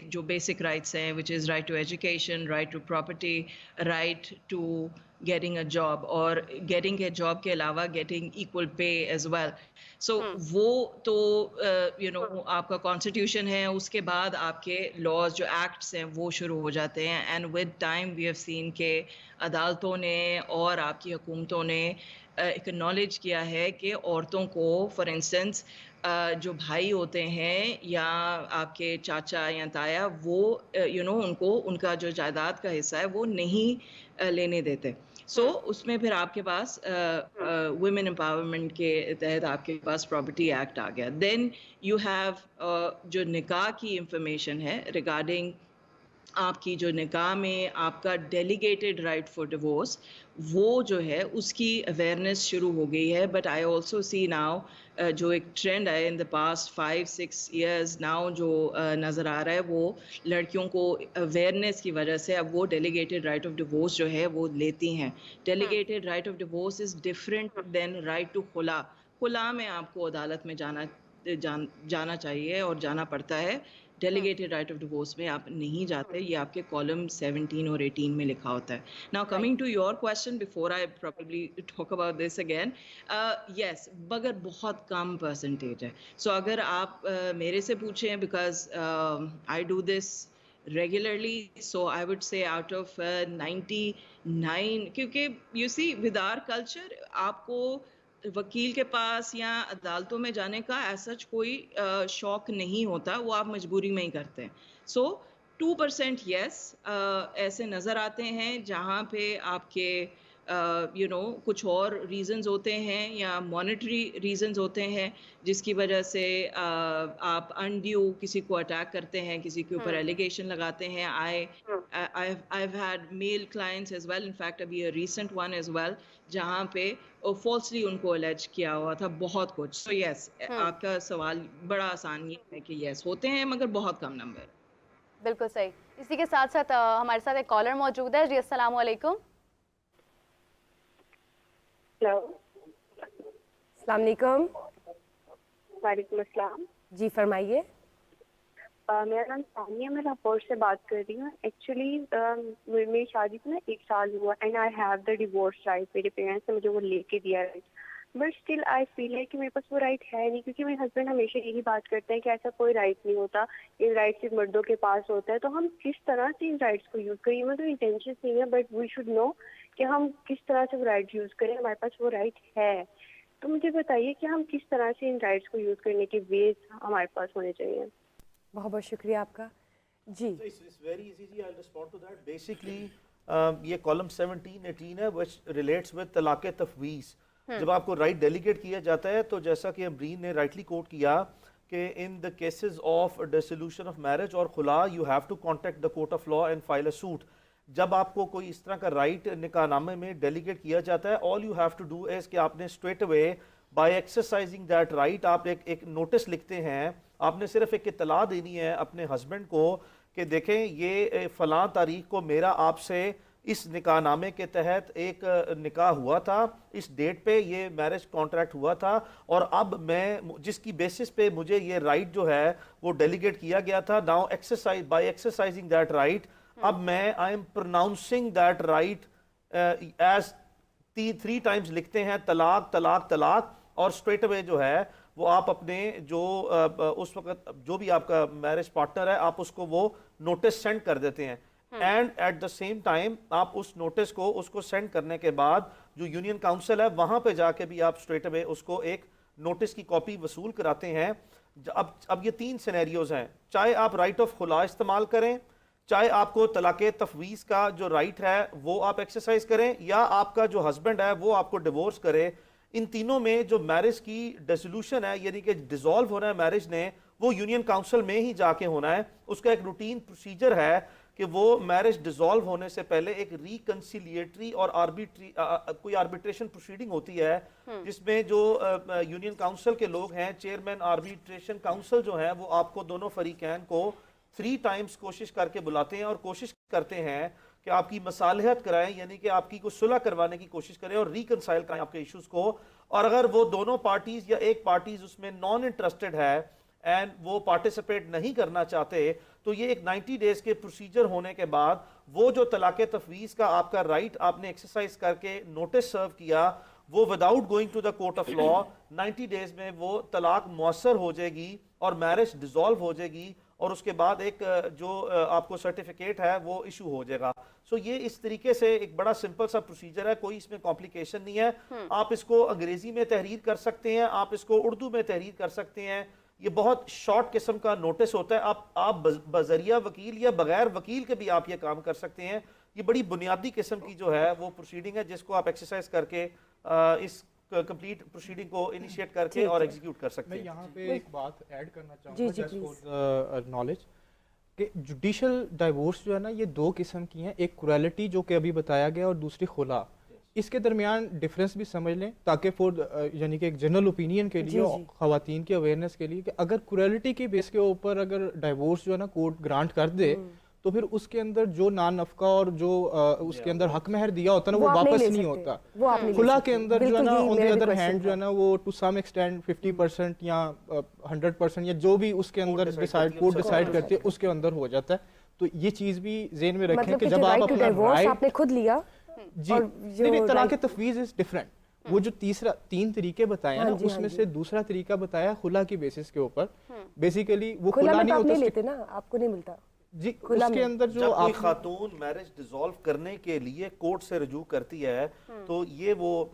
جو بیسک رائٹس ہیں which is right to education, right to property, right to getting a job, اور گیٹنگ اے جاب کے علاوہ getting equal pay as well. So وہ تو آپ کا کانسٹیٹیوشن ہے، اس کے بعد آپ کے لاز جو ایکٹس ہیں وہ شروع ہو جاتے ہیں. And with time we have seen کہ عدالتوں نے اور آپ کی حکومتوں نے اکنالج کیا ہے کہ عورتوں کو فار انسٹنس جو بھائی ہوتے ہیں یا آپ کے چاچا یا تایا، وہ ان کو ان کا جو جائیداد کا حصہ ہے وہ نہیں لینے دیتے. سو اس میں پھر آپ کے پاس ویمن امپاورمنٹ کے تحت آپ کے پاس پراپرٹی ایکٹ آ گیا. دین یو ہیو جو نکاح کی انفارمیشن ہے ریگارڈنگ آپ کی جو نکاح میں آپ کا ڈیلیگیٹڈ رائٹ فار ڈیورس، وہ جو ہے اس کی اویئرنیس شروع ہو گئی ہے. But I also see now جو ایک ٹرینڈ ہے ان دا پاسٹ 5-6 ایئرز ناؤ جو نظر آ رہا ہے، وہ لڑکیوں کو اویئرنیس کی وجہ سے اب وہ ڈیلیگیٹڈ رائٹ آف ڈیورس جو ہے وہ لیتی ہیں. Delegated right of divorce is different than right to خلا. خلا میں آپ کو عدالت میں جانا چاہیے اور جانا پڑتا ہے. ڈیلیگیٹڈ رائٹ آف ڈیورس میں آپ نہیں جاتے، یہ آپ کے کالم 17 اور 18 میں لکھا ہوتا ہے. Now coming to your question before I probably talk about this again, yes, مگر بہت کم پرسنٹیج ہے. سو اگر آپ میرے سے پوچھیں، because I do this regularly, so I would say out of 99، کیونکہ you see with our culture آپ کو وکیل کے پاس یا عدالتوں میں جانے کا ایسا کوئی شوق نہیں ہوتا، وہ آپ مجبوری میں ہی کرتے ہیں. سو 2% یس ایسے نظر آتے ہیں جہاں پہ آپ کے کچھ اور ریزنز ہوتے ہیں یا مانیٹری ریزنز ہوتے ہیں جس کی وجہ سے آپ انڈیو کسی کو اٹیک کرتے ہیں، کسی کے اوپر ایلیگیشن لگاتے ہیں. I've had male clients as well, in fact ابھی a recent one as well جہاں پہ فالسلی ان کو الیج کیا ہوا تھا بہت کچھ. سو یس، آپ کا سوال بڑا آسان یہ ہے کہ یس ہوتے ہیں مگر بہت کم نمبر. بالکل صحیح. اسی کے ساتھ ساتھ ہمارے ساتھ ایک کالر موجود ہے. جی السلام علیکم. ہیلو، السلام علیکم. وعلیکم السلام. جی فرمائیے. میرا نام ثانیہ، میں لاہور سے بات کر رہی ہوں. ایکچولی میری شادی کو نا 1 سال ہوا، and I have the divorce right. میرے پیرنٹس نے مجھے وہ لے کے دیا right, but still I feel ہے کہ میرے پاس وہ رائٹ ہے نہیں، کیونکہ میرے ہسبینڈ ہمیشہ یہی بات کرتے ہیں کہ ایسا کوئی رائٹ نہیں ہوتا، یہ رائٹ صرف مردوں کے پاس ہوتا ہے. تو ہم کس طرح سے ان رائٹس کو یوز کریں؟ مطلب انٹینشن نہیں ہے، بٹ وی شوڈ نو کہ ہم کس طرح سے وہ رائٹ یوز کریں. ہمارے پاس وہ رائٹ ہے، تو مجھے بتائیے کہ ہم کس طرح سے ان رائٹس کو یوز کرنے کے ویز ہمارے پاس ہونے چاہیے. بہت بہت شکریہ آپ کا. جی It's very easy, I'll respond to that. Basically یہ کالم 17-18 ہے which relates with طلاق تفویض. جب آپ کو رائٹ ڈیلیگیٹ کیا جاتا ہے تو جیسا کہ امرین نے رائٹلی کوٹ کیا کہ in the cases of dissolution of marriage اور khula you have to contact the court of law and file a suit. جب آپ کو کوئی اس طرح کا رائٹ نکاح نامے میں ڈیلیگیٹ کیا جاتا ہے، all you have to do is کہ آپ نے straight away by exercising that right آپ ایک نوٹس لکھتے ہیں. آپ نے صرف ایک اطلاع دینی ہے اپنے ہسبینڈ کو کہ دیکھیں یہ فلاں تاریخ کو میرا آپ سے اس نکاح نامے کے تحت ایک نکاح ہوا تھا، اس ڈیٹ پہ یہ میرج کانٹریکٹ ہوا تھا، اور اب میں جس کی بیسس پہ مجھے یہ رائٹ جو ہے وہ ڈیلیگیٹ کیا گیا تھا، now by exercising that right اب میں I M pronouncing that right as 3 Times لکھتے ہیں طلاق طلاق طلاق، اور اسٹریٹ اوے جو ہے وہ آپ اپنے جو اس وقت جو بھی آپ کا میرج پارٹنر ہے آپ اس کو وہ نوٹس سینڈ کر دیتے ہیں. And at the same time آپ اس نوٹس کو اس کو سینڈ کرنے کے بعد جو یونین کاؤنسل ہے وہاں پہ جا کے بھی آپ اسٹریٹ اوے اس کو ایک نوٹس کی کاپی وصول کراتے ہیں. اب یہ 3 سینیریوز ہیں، چاہے آپ رائٹ آف خلا استعمال کریں، چاہے آپ کو طلاق تفویض کا جو رائٹ ہے وہ آپ ایکسرسائز کریں یا آپ کا جو ہسبینڈ ہے وہ آپ کو ڈیورس کرے، ان تینوں میں جو میرج کی ڈیسولوشن ہے یعنی کہ ڈیزالو ہونا ہے میرج نے، وہ یونین کاؤنسل میں ہی جا کے ہونا ہے. اس کا ایک روٹین پروسیجر ہے کہ وہ میرج ڈیزالو ہونے سے پہلے ایک ریکنسیلیٹری اور کوئی آربیٹریشن پروسیڈنگ ہوتی ہے جس میں جو یونین کاؤنسل کے لوگ ہیں، چیئرمین آربیٹریشن کاؤنسل جو ہے، وہ آپ کو دونوں فریقین کو 3 ٹائمز کوشش کر کے بلاتے ہیں اور کوشش کرتے ہیں کہ آپ کی مصالحت کرائیں، یعنی کہ آپ کی کوئی صلح کروانے کی کوشش کریں اور ریکنسائل کرائیں آپ کے ایشوز کو. اور اگر وہ دونوں پارٹیز یا ایک پارٹیز اس میں نان انٹرسٹڈ ہے اینڈ وہ پارٹیسپیٹ نہیں کرنا چاہتے، تو یہ ایک 90 ڈیز کے پروسیجر ہونے کے بعد وہ جو طلاق تفویض کا آپ کا رائٹ آپ نے ایکسرسائز کر کے نوٹس سرو کیا، وہ without going to the court of law 90 days میں وہ طلاق مؤثر ہو جائے گی اور میرج ڈیزالو ہو جائے گی، اور اس کے بعد ایک جو آپ کو سرٹیفکیٹ ہے وہ ایشو ہو جائے گا. سو یہ اس طریقے سے ایک بڑا سمپل سا پروسیجر ہے، کوئی اس میں کمپلیکیشن نہیں ہے. آپ اس کو انگریزی میں تحریر کر سکتے ہیں، آپ اس کو اردو میں تحریر کر سکتے ہیں. یہ بہت شارٹ قسم کا نوٹس ہوتا ہے، آپ بذریعہ وکیل یا بغیر وکیل کے بھی آپ یہ کام کر سکتے ہیں. یہ بڑی بنیادی قسم کی جو ہے وہ پروسیڈنگ ہے جس کو آپ ایکسرسائز کر کے اس کمپلیٹ پروسیڈنگ کو انیشیٹ کر کے اور ایگزیکیوٹ کر سکتے ہیں. میں یہاں پہ ایک بات ایڈ کرنا چاہوں گا جسٹ فار نالج کہ جوڈیشل ڈائیورس جو ہے نا، یہ 2 قسم کی ہیں، ایک کورالٹی جو کہ ابھی بتایا گیا اور دوسری خلا. اس کے درمیان ڈفرینس بھی سمجھ لیں تاکہ یعنی کہ ایک جنرل اوپینین کے لیے خواتین کی اویئرنیس کے لیے کہ اگر کورالٹی کے بیس کے اوپر اگر ڈائیورس جو ہے نا کورٹ گرانٹ کر دے تو پھر اس کے اندر جو نان نفقہ اور جو اس کے اندر حق مہر دیا ہوتا ہے نا وہ واپس نہیں ہوتا. خلا کے اندر جو ہے نا آن دی ادر ہینڈ جو ہے نا وہ ٹو سم ایکسٹینٹ 50% یا 100% یا جو بھی اس کے اندر کورٹ ڈیسائیڈ کرتی ہے اس کے اندر ہو جاتا ہے. تو یہ چیز بھی ذہن میں رکھیں کہ جب آپ اپنا رائٹ آپ نے خود لیا جی نہیں، طلاق تفویض از ڈفرینٹ. وہ جو 3 طریقے بتائے ہیں اس میں سے دوسرا طریقہ بتایا خلا کی بیسس کے اوپر. بیسیکلی وہ خلا نہیں ہوتا، لیتے نا آپ کو نہیں ملتا جی. اس کے اندر جو جب کوئی خاتون میرج ڈیزالو کرنے کے لیے کورٹ سے رجوع کرتی ہے تو یہ وہ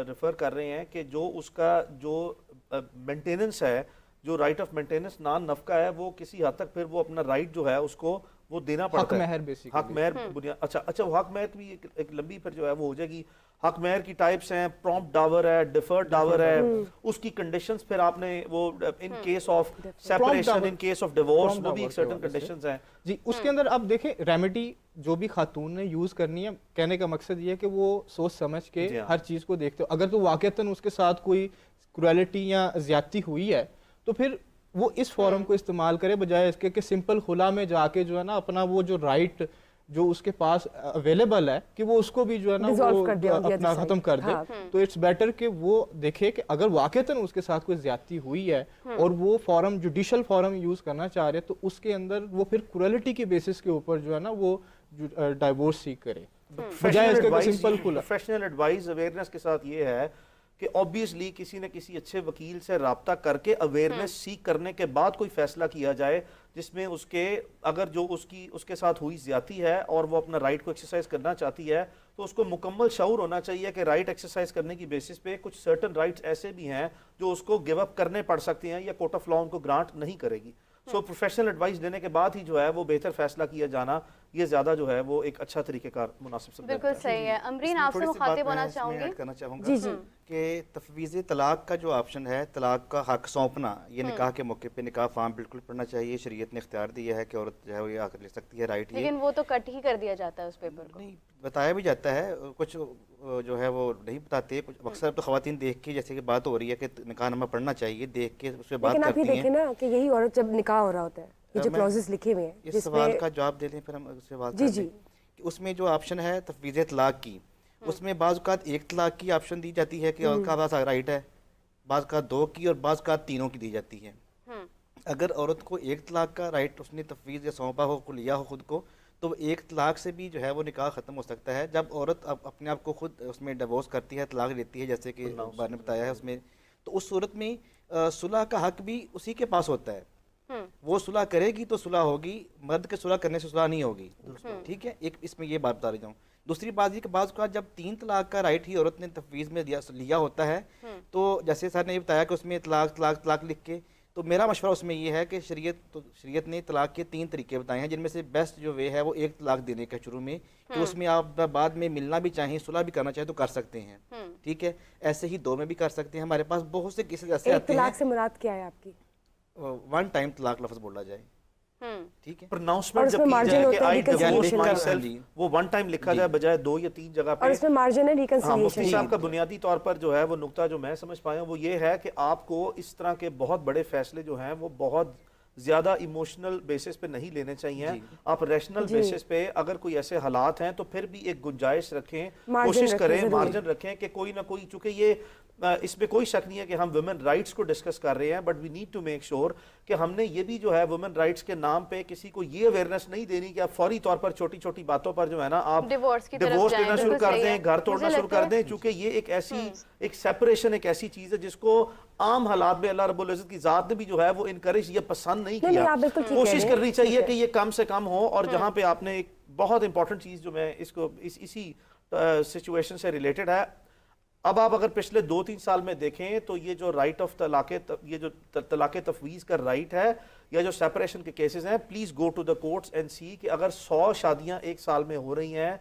ریفر کر رہے ہیں کہ جو اس کا جو مینٹیننس ہے، جو رائٹ آف مینٹیننس نان نفقہ ہے، وہ کسی حد تک پھر وہ اپنا رائٹ جو ہے اس کو وہ دینا پڑتا ہے. حق مہر بیسیکلی، حق مہر بنیاد. اچھا وہ حق مہر بھی ایک لمبی پھر جو ہے وہ ہو جائے گی. حق مہر کی ٹائپس ہیں، پرومپٹ ڈاور ہے، ڈیفرڈ ڈاور ہے، اس کی کنڈیشنز پھر آپ نے وہ in case of separation, in case of divorce, وہ بھی ایک سرٹن کنڈیشنز ہیں جی. اس کے اندر آپ دیکھیں ریمیڈی جو بھی خاتون نے یوز کرنی ہے، کہنے کا مقصد یہ ہے کہ وہ سوچ سمجھ کے ہر چیز کو دیکھتے ہو. اگر تو واقعتاً اس کے ساتھ کوئی کرویلٹی یا زیادتی ہوئی ہے تو پھر وہ اس فورم کو استعمال کرے بجائے اس کے کہ سمپل خلا میں جا کے جو ہے نا اپنا وہ جو رائٹ جو اس کے پاس اویلیبل ہے کہ وہ اس کو بھی جو ہے نا وہ اپنا ختم کر دے. تو اٹس بیٹر کہ وہ دیکھے کہ اگر واقعتاً اس کے ساتھ کوئی زیادتی ہوئی ہے اور وہ فارم جوڈیشل فارم یوز کرنا چاہ رہے تو اس کے اندر وہ پھر کورالٹی کے بیسس کے اوپر جو ہے نا وہ ڈائیورس سیک کرے بجائے اس کے سمپل خلا. پروفیشنل ایڈوائز اویئرنیس کے ساتھ یہ ہے کہ obviously کسی نہ کسی اچھے وکیل سے رابطہ کر کے اویئرنیس سیکھ کرنے کے بعد کوئی فیصلہ کیا جائے جس میں اس کے اگر جو اس کے ساتھ ہوئی زیادتی ہے اور وہ اپنا رائٹ کو ایکسرسائز کرنا چاہتی ہے تو اس کو مکمل شعور ہونا چاہیے کہ رائٹ ایکسرسائز کرنے کی بیسس پہ کچھ سرٹن رائٹس ایسے بھی ہیں جو اس کو گیو اپ کرنے پڑ سکتے ہیں یا کورٹ آف لا ان کو گرانٹ نہیں کرے گی. سو پروفیشنل ایڈوائس لینے کے بعد ہی جو ہے وہ بہتر فیصلہ کیا جانا یہ زیادہ جو ہے وہ ایک اچھا طریقہ کار مناسب سمجھا. بالکل صحیح ہے. امرین آپ سے مخاطب ہونا چاہوں گی. کرنا چاہوں گا کہ تفویض طلاق کا جو آپشن ہے، طلاق کا حق سونپنا، یہ نکاح کے موقع پہ نکاح فارم بالکل پڑھنا چاہیے. شریعت نے اختیار دیا ہے کہ عورت جو ہے وہ یہ لے سکتی ہے رائٹ. لیکن وہ تو کٹ ہی کر دیا جاتا ہے اس پیپر کو. نہیں بتایا بھی جاتا ہے، کچھ جو ہے وہ نہیں بتاتے. اکثر تو خواتین دیکھ کے جیسے کہ بات ہو رہی ہے کہ نکاح نامہ پڑھنا چاہیے، دیکھ کے اس پہ بات کرتی ہیں. لیکن آپ یہ دیکھیں نا کہ یہی عورت جب نکاح ہو رہا ہوتا ہے، یہ جو کلوزز لکھے ہوئے ہیں اس سوال کا جواب دے دیں پھر ہم اس سے بات کرتے ہیں. کہ اس میں جو آپشن ہے تفویض طلاق کی، اس میں بعض اوقات ایک طلاق کی آپشن دی جاتی ہے کہ عورت کا پاس رائٹ ہے، بعض اوقات 2 کی اور بعض اوقات 3 کی دی جاتی ہے. اگر عورت کو ایک طلاق کا رائٹ اس نے تفویض یا سونپا ہو، لیا ہو خود کو، تو ایک طلاق سے بھی جو ہے وہ نکاح ختم ہو سکتا ہے. جب عورت اپنے آپ کو خود اس میں ڈیورس کرتی ہے، طلاق لیتی ہے جیسے کہ بار نے بتایا ہے اس میں، تو اس صورت میں صلح کا حق بھی اسی کے پاس ہوتا ہے. وہ صلح کرے گی تو صلح ہوگی، مرد کے صلح کرنے سے صلح نہیں ہوگی. ٹھیک ہے، ایک اس میں یہ بات بتا رہی ہوں. دوسری بات یہ کہ بعض اوقات جب 3 طلاق کا رائٹ ہی عورت نے تفویض میں لیا ہوتا ہے تو جیسے سر نے یہ بتایا کہ اس میں طلاق طلاق طلاق لکھ کے تو میرا مشورہ اس میں یہ ہے کہ شریعت نے طلاق کے 3 طریقے بتائے ہیں، جن میں سے بیسٹ جو وے ہے وہ 1 طلاق دینے کا شروع میں، کہ اس میں آپ بعد میں ملنا بھی چاہیں، صلح بھی کرنا چاہیں تو کر سکتے ہیں، ٹھیک ہے. ایسے ہی 2 میں بھی کر سکتے ہیں. ہمارے پاس بہت سے کیسز ایسے ایک آتے ہیں. طلاق سے مراد کیا ہے آپ کی؟ 1 ٹائم طلاق لفظ بولا جائے، ٹھیک ہے. پرناؤنسمنٹ جب کی جائے کہ آئی ڈیورس مائی سیلف، وہ 1 ٹائم لکھا جائے بجائے 2 یا 3 جگہ پہ. اور اس میں مارجن ہے مفتی ریکنسیلیشن. صاحب کا بنیادی طور پر جو ہے وہ نقطہ جو میں سمجھ پایا ہوں وہ یہ ہے کہ آپ کو اس طرح کے بہت بڑے فیصلے جو ہیں وہ بہت زیادہ ایموشنل بیسس پہ نہیں لینے چاہیے. آپ ریشنل بیسس پہ اگر کوئی ایسے حالات ہیں تو پھر بھی ایک گنجائش رکھیں، کوشش کریں، مارجن رکھیں کہ کوئی نہ کوئی، چونکہ یہ اس میں کوئی شک نہیں ہے کہ ہم ویمن رائٹس کو ڈسکس کر رہے ہیں، but we need to make sure کہ ہم نے یہ بھی جو ہے ویمن رائٹس کے نام پہ کسی کو یہ اویئرنیس نہیں دینی کہ آپ فوری طور پر چھوٹی چھوٹی باتوں پر جو ہے نا آپ ڈیورس لینا شروع کر دیں، گھر توڑنا شروع کر دیں. چونکہ یہ ایک ایسی ایک سیپریشن ایک ایسی چیز ہے جس کو عام حالات میں اللہ رب العزت کی ذات نے بھی جو ہے وہ انکریج یہ پسند نہیں کیا. کوشش کرنی چاہیے کہ یہ کم سے کم ہو. اور جہاں پہ آپ نے ایک بہت امپورٹنٹ چیز جو میں اس کو اسی سچویشن سے ریلیٹڈ ہے، اب آپ اگر پچھلے 2-3 سال میں دیکھیں تو یہ جو رائٹ آف طلاق، یہ جو طلاق تفویض کا رائٹ ہے یا جو سیپریشن کے کیسز ہیں، please go to the courts and see کہ اگر 100 شادیاں ایک سال میں ہو رہی ہیں،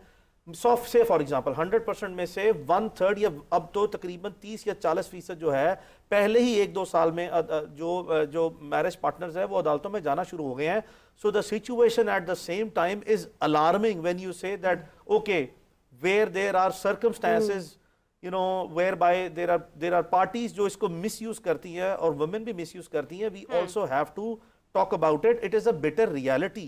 100 سے فار ایگزامپل 100% میں سے 1/3 یا اب تو تقریباً 30 یا 40% جو ہے پہلے ہی 1-2 سال میں جو میرج پارٹنرز ہیں وہ عدالتوں میں جانا شروع ہو گئے ہیں. So the situation at the same time is alarming when you say that okay where there are circumstances whereby there are parties جو اس کو مس یوز کرتی ہیں اور women بھی مس یوز کرتی ہیں. We also have to talk about it. It is a bitter reality.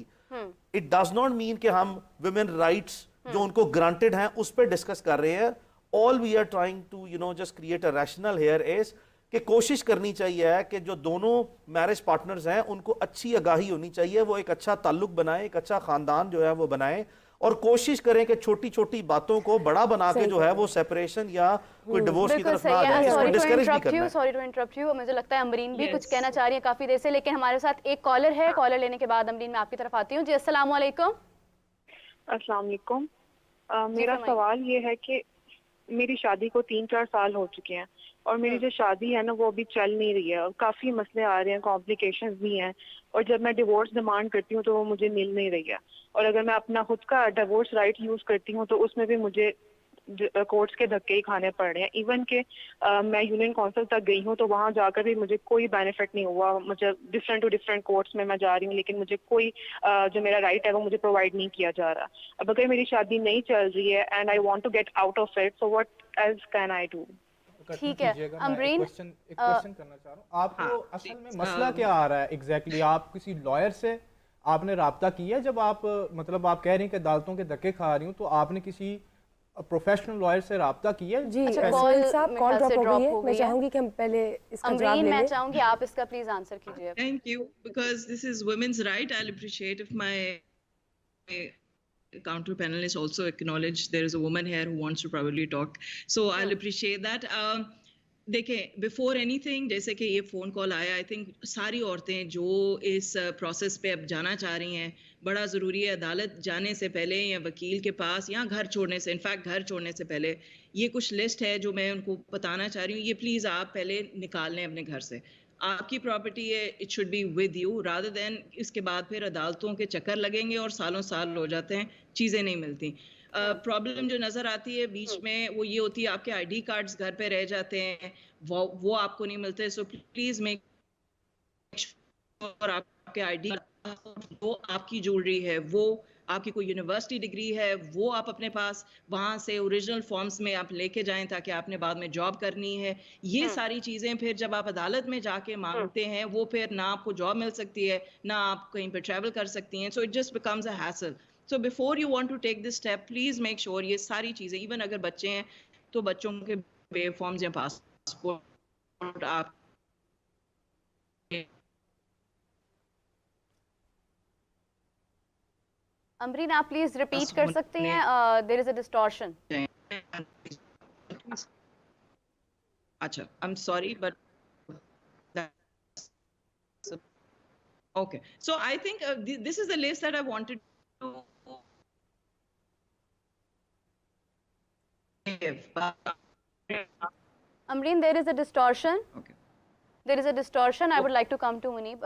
It does not mean کہ ہم women rights جو ان کو granted ہیں اس پہ ڈسکس کر رہے ہیں. All we are trying to just create a rational here is کہ کوشش کرنی چاہیے کہ جو دونوں میرج پارٹنرز ہیں ان کو اچھی آگاہی ہونی چاہیے، وہ ایک اچھا تعلق بنائیں، ایک اچھا خاندان جو ہے وہ بنائیں، اور کوشش کریں کہ چھوٹی چھوٹی باتوں کو بڑا بنا کے جو ہے وہ سیپریشن یا کوئی ڈیورس کی طرف نہ جائے. اس کو ڈسکریج بھی کرنا ہے. سوری ٹو انٹرپٹ یو، مجھے لگتا ہے امرین بھی کچھ کہنا چاہ رہی ہیں کافی دیر سے، لیکن ہمارے ساتھ ایک کالر ہے. کالر لینے کے بعد امرین میں آپ کی طرف آتی ہوں. جی السلام علیکم. السلام علیکم. میرا سوال یہ ہے کہ میری شادی کو 3-4 سال ہو چکے ہیں اور میری جو شادی ہے نا وہ ابھی چل نہیں رہی ہے اور کافی مسئلے آ رہے ہیں، کمپلیکیشنز بھی ہیں، اور جب میں ڈیورس ڈیمانڈ کرتی ہوں تو وہ مجھے مل نہیں رہی ہے، اور اگر میں اپنا خود کا ڈیورس رائٹ یوز کرتی ہوں تو اس میں بھی مجھے کورٹس کے دھکے ہی کھانے پڑ رہے ہیں. ایون کہ میں یونین کونسل تک گئی ہوں تو وہاں جا کر بھی مجھے کوئی بینیفٹ نہیں ہوا. مجھے ڈفرینٹ ٹو ڈفرینٹ کورٹس میں جا رہی ہوں لیکن مجھے کوئی جو میرا رائٹ ہے وہ مجھے پرووائڈ نہیں کیا جا رہا. اب اگر میری شادی نہیں چل رہی ہے and I want to get out of it, so what else can I do? ٹھیک ہے امرین، ایک کوشچن کرنا چاہ رہا ہوں. آپ کو اصل میں مسئلہ کیا آ رہا ہے ایگزیکٹلی؟ آپ کسی لائر سے آپ نے رابطہ کیا جب آپ مطلب آپ کہہ رہی ہیں کہ عدالتوں کے دھکے کھا رہی ہوں، تو آپ نے کسی پروفیشنل لائر سے رابطہ کیا؟ جی سہیل صاحب کال ڈراپ ہو گئی ہے. میں چاہوں گی کہ ہم پہلے اس کا جواب لے لیں. میں چاہوں گی آپ اس کا پلیز آنسر کیجیے. Thank you, because this is women's right. I'll appreciate if my counter panelists also acknowledge there is a woman here who wants to probably talk. So I'll appreciate that. دیکھیں before any thing, جیسے کہ یہ phone call آیا، I think ساری عورتیں جو اس process پہ اب جانا چاہ رہی ہیں، بڑا ضروری ہے عدالت جانے سے پہلے یا وکیل کے پاس یا گھر چھوڑنے سے، انفیکٹ گھر چھوڑنے سے پہلے یہ کچھ لسٹ ہے جو میں ان کو بتانا چاہ رہی ہوں. یہ پلیز آپ پہلے نکال لیں اپنے گھر سے. آپ کی پراپرٹی ہے، it should be with you rather than اس کے بعد پھر عدالتوں کے چکر لگیں گے اور سالوں سال ہو جاتے ہیں، چیزیں نہیں ملتی. پرابلم جو نظر آتی ہے بیچ میں وہ یہ ہوتی ہے آپ کے آئی ڈی کارڈز گھر پہ رہ جاتے ہیں، وہ آپ کو نہیں ملتے. سو پلیز میک شیور آپ کے آئی ڈی، وہ آپ کی جیولری ہے، وہ آپ کی کوئی یونیورسٹی ڈگری ہے، وہ آپ اپنے پاس وہاں سے اوریجنل فارمز میں آپ لے کے جائیں تاکہ آپ نے بعد میں جاب کرنی ہے. یہ ساری چیزیں پھر جب آپ عدالت میں جا کے مانگتے ہیں وہ پھر نہ آپ کو جاب مل سکتی ہے نہ آپ کہیں پہ ٹریول کر سکتی ہیں. So it just becomes a hassle. So before you want to take this step, please make sure یہ ساری چیزیں، ایون اگر بچے ہیں تو بچوں کے بے فارمز یا پاسپورٹ آپ امرین آپ پلیز ریپیٹ کر سکتے ہیں؟ دیر از اے ڈسٹورشن. اچھا I'm sorry but okay. So I think this is the list that I wanted to give. Amreen, there is a distortion. Okay. There is a distortion. I would like to come to Muneeb.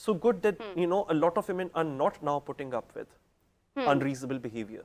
So good that you know a lot of women are not now putting up with unreasonable behavior.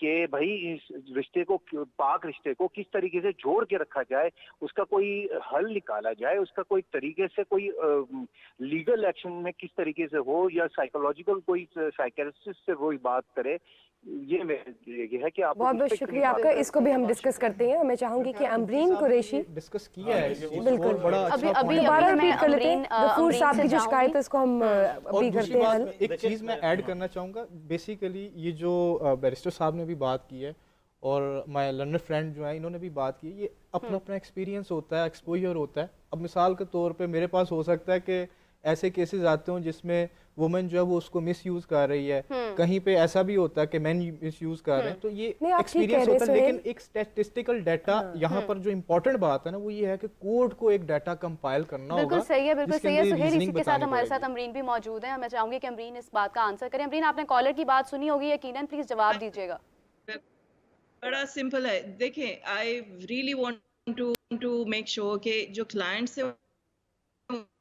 کہ بھائی اس رشتے کو, پاک رشتے کو کس طریقے سے جوڑ کے رکھا جائے, اس کا کوئی حل نکالا جائے, اس کا کوئی طریقے سے کوئی لیگل ایکشن میں کس طریقے سے ہو, یا سائیکولوجیکل کوئی سائیکیٹرسٹ سے وہی بات کرے. یہ ہے کہ آپ بہت بہت شکریہ آپ کا. اس کو بھی ہم ڈسکس کرتے ہیں. میں چاہوں گی کہ امرین قریشی ڈسکس کیا ہے بالکل دوبارہ ریپیٹ کر لیتے ہیں. غفور صاحب کی جو شکایت ہے اس کو ہم ابھی کرتے ہیں. ایک چیز میں ایڈ کرنا چاہوں گا, بیسیکلی یہ جو بیرسٹر صاحب نے بھی بات کی ہے اور مائی لرنر فرینڈ جو ہیں انہوں نے بھی بات کی, یہ اپنا اپنا ایکسپیرینس ہوتا ہے, ایکسپوجر ہوتا ہے. اب مثال کے طور پہ میرے پاس ہو سکتا ہے کہ ایسے کیسز آتے ہوں جس میں وومن جو ہے وہ اس کو مس یوز کر رہی ہے, کہیں پہ ایسا بھی ہوتا ہے کہ مین مس یوز کر رہے ہیں, تو یہ ایکسپیرینس ہوتا ہے. لیکن ایک اسٹیٹسٹیکل ڈیٹا یہاں پر جو امپورٹنٹ بات ہے نا وہ یہ ہے کہ کورٹ کو ایک ڈیٹا کمپائل کرنا ہوگا. بالکل صحیح ہے, بالکل صحیح ہے. سہیل, اسی کے ساتھ ہمارے ساتھ امرین بھی موجود ہیں. میں چاہوں گی کہ امرین اس بات کا آنسر کریں. امرین, آپ نے کالر کی بات سنی ہوگی یقیناً, پلیز جواب دیجیے گا. بڑا سمپل ہے. دیکھیں, I really want to make sure کہ جو کلائنٹ سے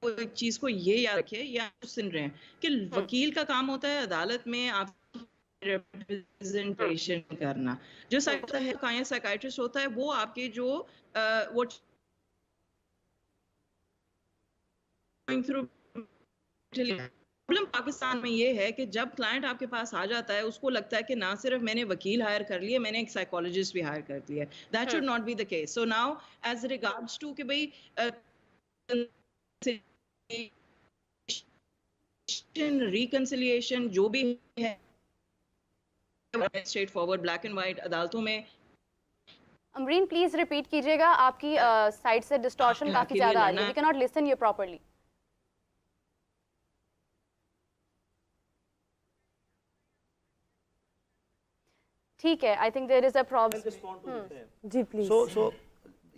وہ ایک چیز کو یہ یاد رکھے یا سن رہے ہیں کہ وکیل کا کام ہوتا ہے عدالت میں آپ ریپرزنٹیشن کرنا. جو سائیکائٹرسٹ ہوتا ہے وہ آپ کے جو وہ پرابلم پاکستان میں یہ ہے کہ جب کلائنٹ آپ کے پاس آ جاتا ہے اس کو لگتا ہے کہ نہ صرف میں نے وکیل ہائر کر لیا, میں نے ایک سائیکالوجسٹ بھی ہائر کر لیا. That should not be the case. So now as regards to کہ بھائی ریکنسیلیشن جو بھی ہے straightforward black and white عدالتوں میں. امرین پلیز ریپیٹ کیجیے گا, آپ کی سائڈ سے ڈسٹورشن کافی زیادہ آ رہی ہے. We can not listen you properly. ٹھیک ہے, I think there is a problem. جی پلیز. سو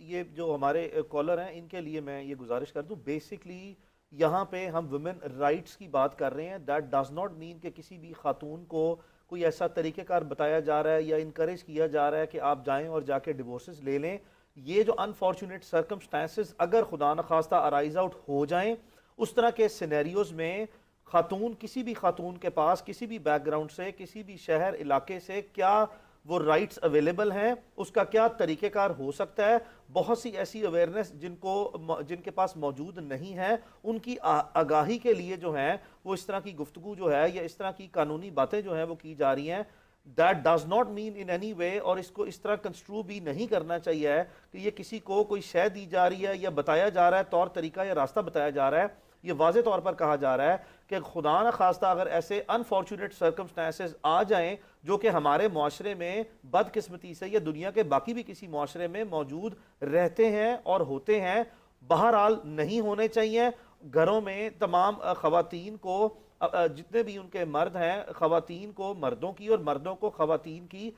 یہ جو ہمارے کالر ہیں ان کے لیے میں یہ گزارش کر دوں, بیسکلی یہاں پہ ہم ویمن رائٹس کی بات کر رہے ہیں. دیٹ ڈز ناٹ مین کہ کسی بھی خاتون کو کوئی ایسا طریقہ کار بتایا جا رہا ہے یا انکریج کیا جا رہا ہے کہ آپ جائیں اور جا کے ڈیورسز لے لیں. یہ جو انفارچونیٹ سرکمسٹانسز اگر خدا نخواستہ ارائز آؤٹ ہو جائیں, اس طرح کے سینیریوز میں خاتون, کسی بھی خاتون کے پاس کسی بھی بیک گراؤنڈ سے, کسی بھی شہر علاقے سے کیا وہ رائٹس اویلیبل ہیں, اس کا کیا طریقہ کار ہو سکتا ہے. بہت سی ایسی اویئرنیس جن کے پاس موجود نہیں ہے, ان کی آگاہی کے لیے جو ہیں وہ اس طرح کی گفتگو جو ہے یا اس طرح کی قانونی باتیں جو ہیں وہ کی جا رہی ہیں. That does not mean in any way, اور اس کو اس طرح کنسٹرو بھی نہیں کرنا چاہیے کہ یہ کسی کو کوئی شے دی جا رہی ہے یا بتایا جا رہا ہے, طور طریقہ یا راستہ بتایا جا رہا ہے. یہ واضح طور پر کہا جا رہا ہے کہ خدا نہ خواستہ اگر ایسے انفارچونیٹ سرکمسٹانسز آ جائیں جو کہ ہمارے معاشرے میں بدقسمتی سے یا دنیا کے باقی بھی کسی معاشرے میں موجود رہتے ہیں اور ہوتے ہیں, بہرحال نہیں ہونے چاہیے. گھروں میں تمام خواتین کو, جتنے بھی ان کے مرد ہیں, خواتین کو مردوں کی اور مردوں کو خواتین کی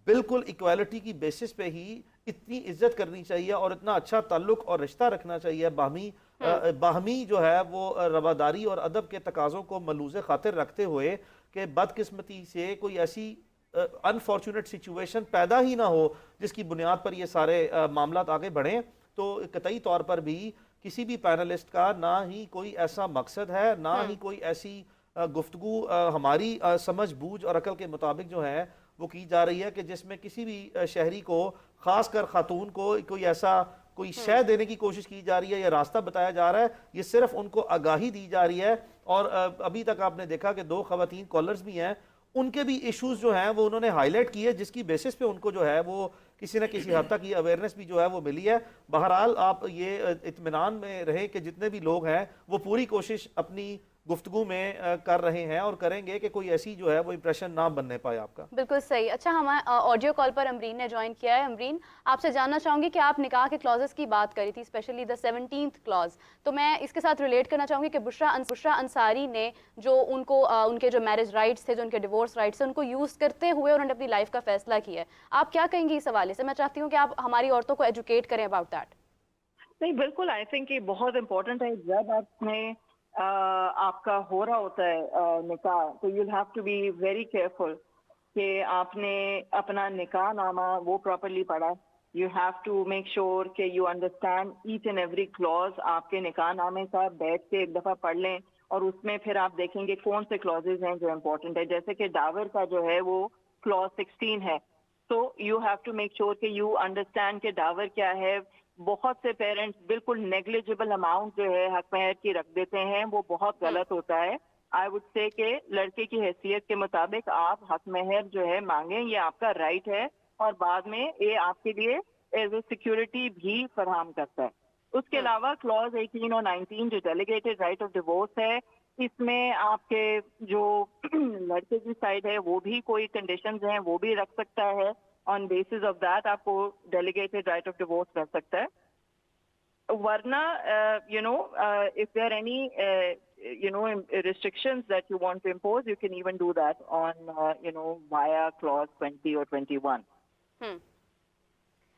بالکل ایکویلٹی کی بیسس پہ ہی اتنی عزت کرنی چاہیے اور اتنا اچھا تعلق اور رشتہ رکھنا چاہیے, باہمی جو ہے وہ رواداری اور ادب کے تقاضوں کو ملوز خاطر رکھتے ہوئے, کہ بدقسمتی سے کوئی ایسی انفارچونیٹ سچویشن پیدا ہی نہ ہو جس کی بنیاد پر یہ سارے معاملات آگے بڑھیں. تو قطعی طور پر بھی کسی بھی پینلسٹ کا نہ ہی کوئی ایسا مقصد ہے, نہ ہی کوئی ایسی گفتگو ہماری سمجھ بوجھ اور عقل کے مطابق جو ہے وہ کی جا رہی ہے کہ جس میں کسی بھی شہری کو, خاص کر خاتون کو, کوئی ایسا کوئی شے دینے کی کوشش کی جا رہی ہے یا راستہ بتایا جا رہا ہے. یہ صرف ان کو آگاہی دی جا رہی ہے. اور ابھی تک آپ نے دیکھا کہ 2 خواتین کالرز بھی ہیں, ان کے بھی ایشوز جو ہیں وہ انہوں نے ہائی لائٹ کیے, جس کی بیسس پہ ان کو جو ہے وہ کسی نہ کسی حد تک یہ اویئرنیس بھی جو ہے وہ ملی ہے. بہرحال آپ یہ اطمینان میں رہیں کہ جتنے بھی لوگ ہیں وہ پوری کوشش اپنی گفتگو میں کر رہے ہیں اور کریں گے کہ کوئی ایسی جو ہے وہ امپریشن نہ بننے پائے آپ کا. بالکل صحیح. اچھا, ہمارا آڈیو کال پر امرین نے جوائن کیا ہے. امرین, آپ سے جاننا چاہوں گی کہ آپ نکاح کے کلازز کی بات کری تھی, اسپیشلی دا 17th کلاز, تو میں اس کے ساتھ ریلیٹ کرنا چاہوں گی کہ بشرا انصاری نے جو ان کو ان کے جو میرج رائٹس تھے, جو ان کے ڈیورس رائٹس تھے, ان کو یوز کرتے ہوئے انہوں نے اپنی لائف کا فیصلہ کیا ہے. آپ کیا کہیں گی اس حوالے سے؟ میں چاہتی ہوں کہ آپ ہماری عورتوں کو ایجوکیٹ کریں اباؤٹ دیٹ. نہیں بالکل, آئی تھنک یہ بہت امپورٹنٹ ہے. جب آپ نے آپ کا ہو رہا ہوتا ہے نکاح, تو you have to be very careful کہ آپ نے اپنا نکاح نامہ وہ پراپرلی پڑھا. You have to make sure کہ you understand each and every clause آپ کے نکاح نامے کا, بیٹھ کے ایک دفعہ پڑھ لیں, اور اس میں پھر آپ دیکھیں گے کون سے کلوزز ہیں جو امپورٹنٹ ہے. جیسے کہ ڈاور کا جو ہے وہ کلوز 16 ہے, So you have to make sure کہ you understand کہ ڈاور کیا ہے. بہت سے پیرنٹس بالکل نیگلیجبل اماؤنٹ جو ہے حق مہر کی رکھ دیتے ہیں, وہ بہت غلط ہوتا ہے. آئی وڈ سے کہ لڑکے کی حیثیت کے مطابق آپ حق مہر جو ہے مانگیں, یہ آپ کا رائٹ ہے, اور بعد میں یہ آپ کے لیے ایز اے سیکورٹی بھی فراہم کرتا ہے. اس کے علاوہ کلوز 18 اور 19 جو ڈیلیگیٹڈ رائٹ آف ڈیورس ہے, اس میں آپ کے جو لڑکے کی سائڈ ہے وہ بھی کوئی کنڈیشنز ہیں وہ بھی رکھ سکتا ہے. آن بیسس آف دیٹ آپ کو ڈیلیگیٹڈ رائٹ آف ڈیورس کر سکتا ہے. ورنہ if there are any restrictions that you want to impose, you can even do that on via clause 20 or 21.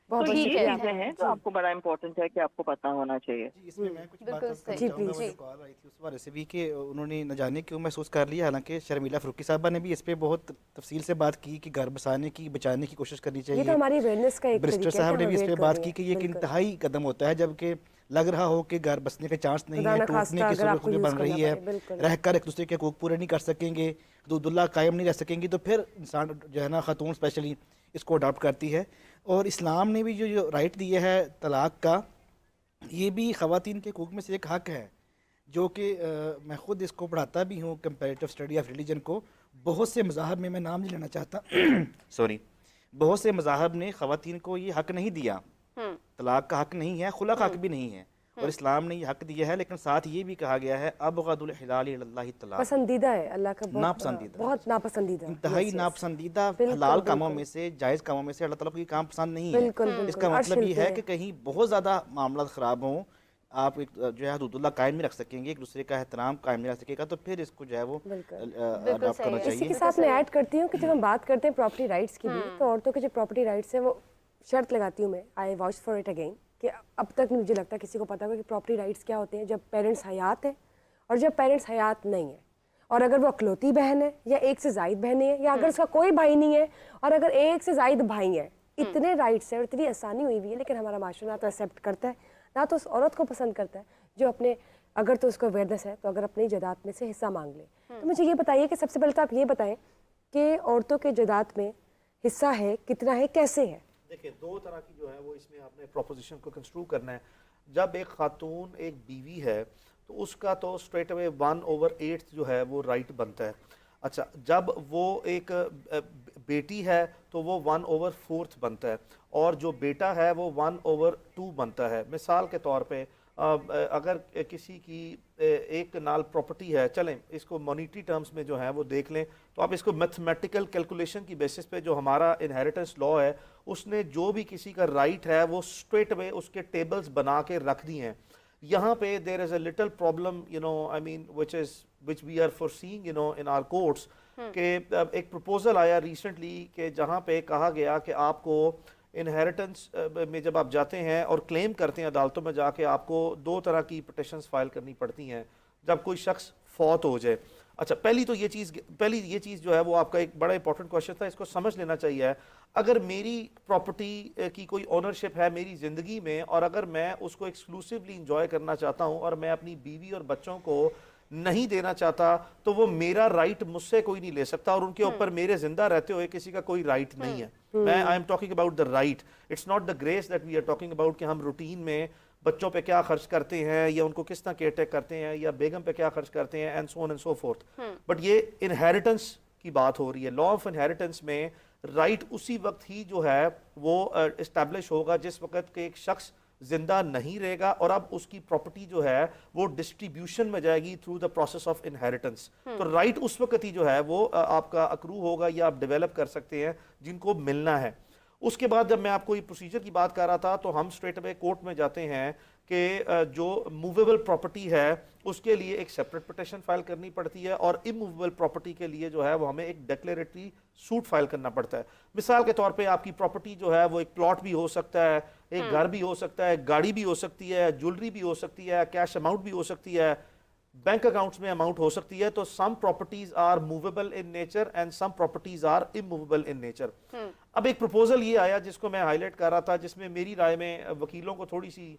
تو یہ چیزیں ہیں جو آپ کو بڑا امپورٹنٹ ہے کہ آپ کو پتہ ہونا چاہیے. اس میں کچھ بات کرنا چاہوں گا. مجھے کال آئی تھی اس بارے سے بھی کہ انہوں نے نہ جانے کیوں محسوس کر لیا, حالانکہ شرمیلا فاروقی صاحبہ نے بھی اس پہ بہت تفصیل سے بات کی کہ گھر بسانے کی بچانے کی کوشش کرنی چاہیے. یہ تو ہماری اویئرنیس کا ایک برسٹر صاحب نے بھی اس پہ بات کی کہ یہ ایک انتہائی قدم ہوتا ہے, جبکہ لگ رہا ہو کہ گھر بسنے کا چانس نہیں ہے, ٹوٹنے کی صورت بن رہی ہے, رہ کر ایک دوسرے کے حقوق پورے نہیں کر سکیں گے, حدود اللہ قائم نہیں رہ سکیں گی, تو پھر انسان جو ہے نا, خاتون اسپیشلی اس کو اڈاپٹ کرتی ہے. اور اسلام نے بھی جو رائٹ دیا ہے طلاق کا, یہ بھی خواتین کے حقوق میں سے ایک حق ہے, جو کہ میں خود اس کو پڑھاتا بھی ہوں, کمپیریٹیو اسٹڈی آف ریلیجن کو. بہت سے مذاہب میں نام نہیں لینا چاہتا سوری, بہت سے مذاہب نے خواتین کو یہ حق نہیں دیا, طلاق کا حق نہیں ہے, خلا کا حق بھی نہیں ہے, اور اسلام نے یہ حق دیا ہے. لیکن ساتھ یہ بھی کہا گیا ہے ابغض الحلال الی اللہ طلاق, پسندیدہ ہے اللہ کا, ناپسندیدہ, بہت ناپسندیدہ, انتہائی ناپسندیدہ حلال کاموں میں سے, جائز کاموں میں سے اللہ تعالیٰ کو یہ کام پسند نہیں ہے. اس کا مطلب یہ ہے کہ کہیں بہت زیادہ معاملات خراب ہوں, آپ جو ہے حدود اللہ قائم نہیں رکھ سکیں گے, ایک دوسرے کا احترام قائم نہیں رکھ سکے گا, تو پھر اس کو جو ہے وہ اڈاپٹ کرنا چاہیے. اسی کے ساتھ میں ایڈ کرتی ہوں کہ جب ہم بات کرتے ہیں پراپرٹی رائٹس کی بھی, تو عورتوں کے جو پراپرٹی رائٹس ہیں وہ شرط لگاتی ہوں میں, I watch for it again, کہ اب تک مجھے لگتا ہے کسی کو پتہ ہوگا کہ پراپرٹی رائٹس کیا ہوتے ہیں جب پیرنٹس حیات ہیں اور جب پیرنٹس حیات نہیں ہیں, اور اگر وہ اکلوتی بہن ہے یا ایک سے زائد بہنیں ہیں, یا اگر اس کا کوئی بھائی نہیں ہے اور اگر ایک سے زائد بھائی ہیں. اتنے رائٹس ہیں اور اتنی آسانی ہوئی ہوئی ہے, لیکن ہمارا معاشرہ نہ تو ایکسیپٹ کرتا ہے, نہ تو اس عورت کو پسند کرتا ہے جو اپنے, اگر تو اس کو اویئرنیس ہے تو اگر اپنی جائیداد میں سے حصہ مانگ لے. تو مجھے یہ بتائیے کہ سب سے پہلے تو آپ یہ بتائیں کہ عورتوں کے جائیداد میں حصہ ہے, کتنا ہے, کیسے ہے؟ دیکھیں, دو طرح کی جو ہے وہ اس میں آپ نے پروپوزیشن کو کنسٹرو کرنا ہے. جب ایک خاتون ایک بیوی ہے تو اس کا تو اسٹریٹ اوے 1/8 جو ہے وہ رائٹ بنتا ہے. اچھا, جب وہ ایک بیٹی ہے تو وہ 1/4 بنتا ہے, اور جو بیٹا ہے وہ 1/2 بنتا ہے. مثال کے طور پہ اگر کسی کی ایک نال پراپرٹی ہے, چلیں اس کو مانیٹری ٹرمز میں جو ہے وہ دیکھ لیں, تو آپ اس کو میتھمیٹیکل کیلکولیشن کی بیسس پہ جو ہمارا انہیریٹنس لا ہے اس نے جو بھی کسی کا رائٹ ہے وہ اسٹریٹ اوے اس کے ٹیبلز بنا کے رکھ دی ہیں. یہاں پہ there is a little problem I mean which we are foreseeing in our courts, کہ ایک پروپوزل آیا ریسنٹلی کہ جہاں پہ کہا گیا کہ آپ کو انہیریٹنس میں جب آپ جاتے ہیں اور کلیم کرتے ہیں عدالتوں میں جا کے, آپ کو 2 طرح کی پٹیشنز فائل کرنی پڑتی ہیں جب کوئی شخص فوت ہو جائے. اچھا, پہلی یہ چیز جو ہے وہ آپ کا ایک بڑا امپورٹنٹ کوشچن تھا, اس کو سمجھ لینا چاہیے. اگر میری پراپرٹی کی کوئی اونرشپ ہے میری زندگی میں, اور اگر میں اس کو ایکسکلوسیولی انجوائے کرنا چاہتا ہوں اور میں اپنی بیوی اور بچوں کو نہیں دینا چاہتا, تو وہ میرا رائٹ مجھ سے کوئی نہیں لے سکتا, اور ان کے اوپر میرے زندہ رہتے ہوئے کسی کا کوئی رائٹ نہیں ہے. میں I am talking about the right, it's not the grace that we are talking about کہ ہم روٹین میں بچوں پہ کیا خرچ کرتے ہیں یا ان کو کس طرح کیئر ٹیک کرتے ہیں یا بیگم پہ کیا خرچ کرتے ہیں and so on and so forth. But یہ انہیریٹنس کی بات ہو رہی ہے. لا آف انہیریٹنس میں رائٹ اسی وقت ہی جو ہے وہ اسٹیبلش ہوگا جس وقت کہ ایک شخص زندہ نہیں رہے گا, اور اب اس کی پراپرٹی جو ہے وہ ڈسٹریبیوشن میں جائے گی through the process of inheritance. تو رائٹ اس وقت ہی جو ہے وہ آپ کا اکرو ہوگا یا آپ ڈیولپ کر سکتے ہیں جن کو ملنا ہے. اس کے بعد جب میں آپ کو یہ پروسیجر کی بات کر رہا تھا تو ہم اسٹریٹ اوے کورٹ میں جاتے ہیں کہ جو موویبل پراپرٹی ہے اس کے لیے ایک سیپریٹ پٹیشن فائل کرنی پڑتی ہے, اور اموویبل پراپرٹی کے لیے جو ہے وہ ہمیں ایک ڈیکلیریٹری سوٹ فائل کرنا پڑتا ہے. مثال کے طور پہ آپ کی پراپرٹی جو ہے وہ ایک پلاٹ بھی ہو سکتا ہے, ایک گھر بھی ہو سکتا ہے, گاڑی بھی ہو سکتی ہے, جولری بھی ہو سکتی ہے, کیش اماؤنٹ بھی ہو سکتی ہے, بینک اکاؤنٹس میں اماؤنٹ ہو سکتی ہے. تو some properties are movable in nature and some properties are immovable in nature. اب ایک پروپوزل یہ آیا جس کو میں ہائی لائٹ کر رہا تھا, جس میں میری رائے میں وکیلوں کو تھوڑی سی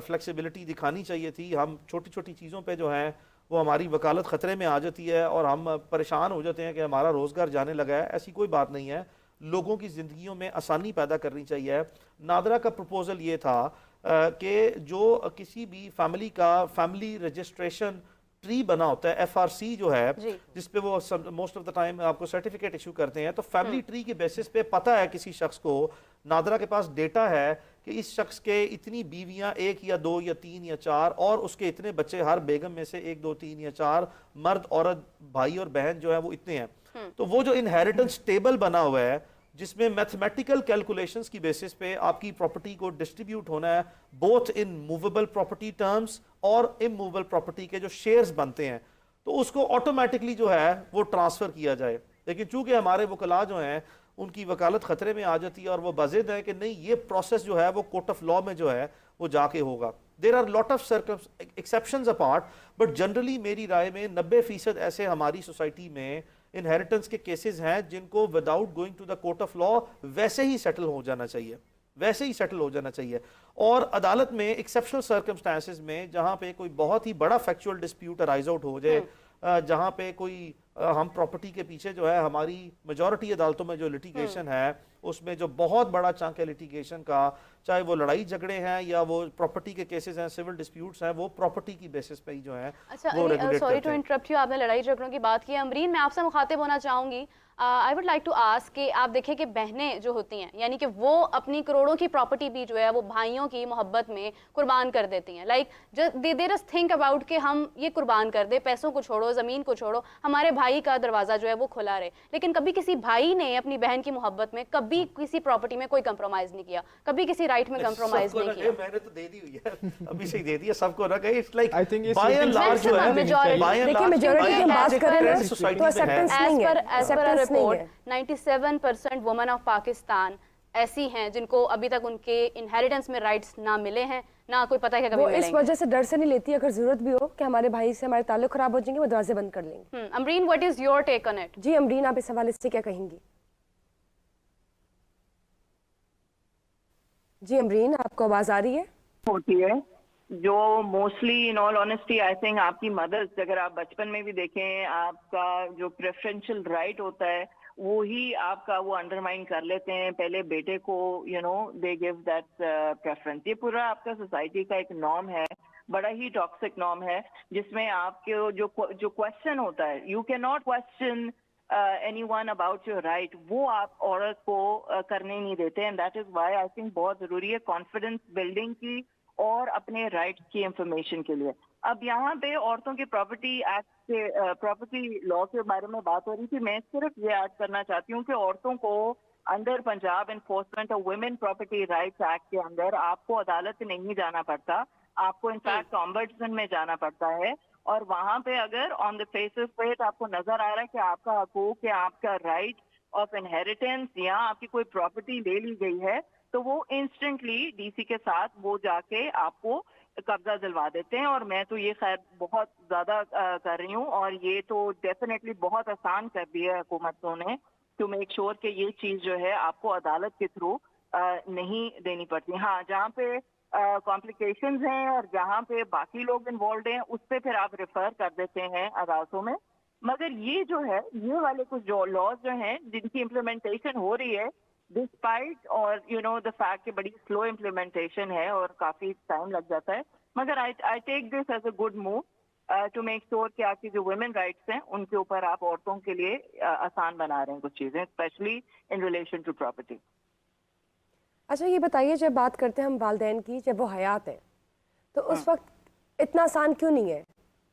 فلیکسیبلٹی دکھانی چاہیے تھی. ہم چھوٹی چھوٹی چیزوں پہ جو ہیں وہ ہماری وکالت خطرے میں آ جاتی ہے اور ہم پریشان ہو جاتے ہیں کہ ہمارا روزگار جانے لگا ہے. ایسی کوئی بات نہیں ہے. لوگوں کی زندگیوں میں آسانی پیدا کرنی چاہیے. نادرا کا پروپوزل یہ تھا کہ جو کسی بھی فیملی کا فیملی رجسٹریشن ٹری بنا ہوتا ہے, ایف آر سی جو ہے, جس پہ وہ موسٹ آف دا ٹائم آپ کو سرٹیفکیٹ ایشو کرتے ہیں, تو فیملی ٹری کے بیسس پہ پتہ ہے کسی شخص کو, نادرا کے پاس ڈیٹا ہے کہ اس شخص کے اتنی بیویاں, 1 یا 2 یا 3 یا 4, اور اس کے اتنے بچے, ہر بیگم میں سے 1 2 3 یا 4 مرد عورت بھائی اور بہن جو ہے وہ اتنے ہیں. تو وہ جو انہیریٹنس ٹیبل بنا ہوا ہے جس میں میتھمیٹیکل کیلکولیشنز کی بیسس پہ آپ کی پراپرٹی کو ڈسٹریبیوٹ ہونا ہے, both in movable property terms اور اموویبل پراپرٹی کے جو شیئرز بنتے ہیں, تو اس کو آٹومیٹکلی جو ہے وہ ٹرانسفر کیا جائے. لیکن چونکہ ہمارے وکلاء جو ہیں ان کی وکالت خطرے میں آ جاتی ہے اور وہ بضد ہے کہ نہیں, یہ پروسیس جو ہے وہ کورٹ آف لاء میں جو ہے وہ جا کے ہوگا. There are lot of exceptions apart, but generally میری رائے میں 90% ایسے ہماری سوسائٹی میں انہیریٹنس کے کیسز ہیں جن کو without going to the court of law ویسے ہی سیٹل ہو جانا چاہیے, اور عدالت میں ایکسیپشنل سرکمسٹانسز میں جہاں پہ کوئی بہت ہی بڑا فیکچوئل ڈسپیوٹ ارائز آؤٹ ہو جائے, جہاں پہ کوئی ہم پراپرٹی کے پیچھے جو ہے ہماری میجورٹی عدالتوں میں جو لٹیگیشن ہے اس میں جو بہت بڑا چنک ہے لٹیگیشن کا, چاہے وہ لڑائی جھگڑے ہیں یا وہ پراپرٹی کے کیسز ہیں, سول ڈسپیوٹس ہیں, وہ پراپرٹی کی بیسس پہ ہی جو ہیں وہ ریگولیٹ کرتے ہیں. سوری ٹو انٹرپٹ یو, آپ نے لڑائی جھگڑوں کی بات کی ہے. امرین, میں آپ سے مخاطب ہونا چاہوں گی. I would like to ask کہ آپ دیکھیں کہ بہنیں جو ہوتی ہیں, یعنی کہ وہ اپنی کروڑوں کی پراپرٹی بھی جو ہے وہ بھائیوں کی محبت میں قربان کر دیتی ہیں. Like they just think about کہ ہم یہ قربان کر دیں, پیسوں کو چھوڑو, زمین کو چھوڑو, ہمارے بھائی کا دروازہ جو ہے وہ کھلا رہے. لیکن کبھی کسی بھائی نے اپنی بہن کی محبت میں کبھی کسی پراپرٹی میں کوئی کمپرومائز نہیں کیا, کبھی کسی رائٹ میں کمپرومائز نہیں کیا. میں نے تو دے دی ہوئی ہے, ابھی سے دے دیا سب کو نہ کہ اٹس لائک I think یہ بائی اینڈ لارج جو ہے, دیکھیں میجورٹی کی بات کریں نا تو ایکسیپٹنس نہیں ہے. As per report 97% women of Pakistan ایسی ہیں جن کو ابھی تک ان کے انہیریٹنس میں رائٹس نہ ملے ہیں, نہ کوئی پتہ ہے کہ کبھی وہ ملیں اس وجہ سے ڈر سے نہیں لیتی, اگر ضرورت بھی ہو کہ ہمارے بھائی سے ہمارے تعلق خراب ہو جائیں گے وہ دروازے بند کر لیں گے. Amreen, what is your take on it? جی امرین, آپ اس حوالے سے کیا کہیں گی؟ جی امرین, آپ کو آواز آ رہی ہے؟ ہوتی ہے جو mostly in all honesty I think آپ کی مدرس, اگر آپ بچپن میں بھی دیکھیں, آپ کا جو پریفرینشیل رائٹ ہوتا ہے وہی آپ کا وہ انڈرمائن کر لیتے ہیں. پہلے بیٹے کو دے گیو دیٹ پریفرنس. یہ پورا آپ کا سوسائٹی کا ایک نارم ہے, بڑا ہی ٹاکسک نارم ہے, جس میں آپ کے جو کوشچن ہوتا ہے, you can not question any one about your right, وہ آپ عورت کو کرنے نہیں دیتے. And that is why I think بہت ضروری ہے کانفیڈنس بلڈنگ کی اور اپنے رائٹ کی انفارمیشن کے لیے. اب یہاں پہ عورتوں کے پراپرٹی ایکٹ کے پراپرٹی لا کے بارے میں بات ہو رہی تھی. میں صرف یہ ایڈ کرنا چاہتی ہوں کہ عورتوں کو under Punjab enforcement of women property rights act کے اندر آپ کو عدالت نہیں جانا پڑتا, آپ کو انفیکٹ آمبڈسمن میں جانا پڑتا ہے. اور وہاں پہ اگر آن دا فیسز پہ آپ کو نظر آ رہا ہے کہ آپ کا حقوق یا آپ کا رائٹ آف انہیریٹنس یا آپ کی کوئی پراپرٹی لے لی گئی ہے, تو وہ انسٹنٹلی ڈی سی کے ساتھ وہ جا کے آپ کو قبضہ دلوا دیتے ہیں. اور میں تو یہ خیر بہت زیادہ کر رہی ہوں, اور یہ تو ڈیفینیٹلی بہت آسان کر دیا ہے حکومتوں نے ٹو میک شور کہ یہ چیز جو ہے آپ کو عدالت کے تھرو نہیں دینی پڑتی. ہاں, جہاں پہ کمپلیکیشنز ہیں اور جہاں پہ باقی لوگ انوالوڈ ہیں اس پہ پھر آپ ریفر کر دیتے ہیں عدالتوں میں. مگر یہ جو ہے, یہ والے کچھ جو لاز جو ہیں جن کی امپلیمنٹیشن ہو رہی ہے ڈسپائٹ اور دا فیکٹ کہ بڑی سلو امپلیمنٹیشن ہے اور کافی ٹائم لگ جاتا ہے, مگر I take this as a good move to make sure کہ آپ کی جو ویمن رائٹس ہیں ان کے اوپر آپ عورتوں کے لیے آسان بنا رہے ہیں کچھ چیزیں, especially in relation to property. اچھا یہ بتائیے, جب بات کرتے ہیں ہم والدین کی, جب وہ حیات ہیں تو اس وقت اتنا آسان کیوں نہیں ہے,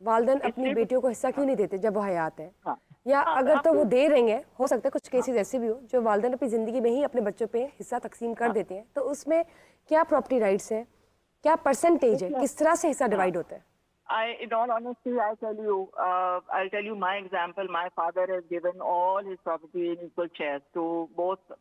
والدین اپنی بیٹیوں کو حصہ کیوں نہیں دیتے جب وہ حیات ہیں, یا اگر تو وہ دے رہے ہیں, ہو سکتا ہے کچھ کیسز ایسے بھی ہو جو والدین اپنی زندگی میں ہی اپنے بچوں پہ حصہ تقسیم کر دیتے ہیں, تو اس میں کیا پراپرٹی رائٹس ہیں, کیا پرسنٹیج ہے, کس طرح سے حصہ ڈیوائڈ ہوتا ہے؟ In all honesty, I'll tell you my example. My father has given all his property in equal shares to both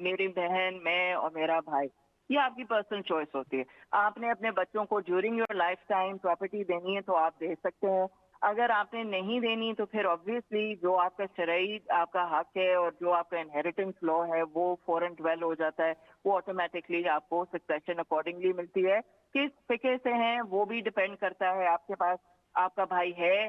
میری بہن, میں اور میرا بھائی. یہ آپ کی پرسنل چوائس ہوتی ہے. آپ نے اپنے بچوں کو during your life time property دینی ہے تو آپ دے سکتے ہیں. اگر آپ نے نہیں دینی تو پھر آبویسلی جو آپ کا شرعی آپ کا حق ہے اور جو آپ کا انہیریٹنس لا ہے وہ فوراً ڈویل ہو جاتا ہے, وہ آٹومیٹکلی آپ کو سکسیشن اکارڈنگلی ملتی ہے. کس فقہ سے ہیں وہ بھی ڈپینڈ کرتا ہے, آپ کے پاس آپ کا بھائی ہے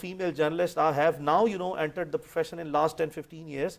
female journalists have now entered the profession in last 10-15 years.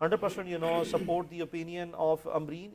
100% support the opinion of Amreen.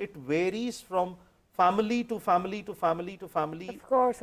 it varies from family to family to family to family. Of course.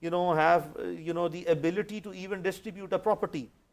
have the ability to even distribute a property.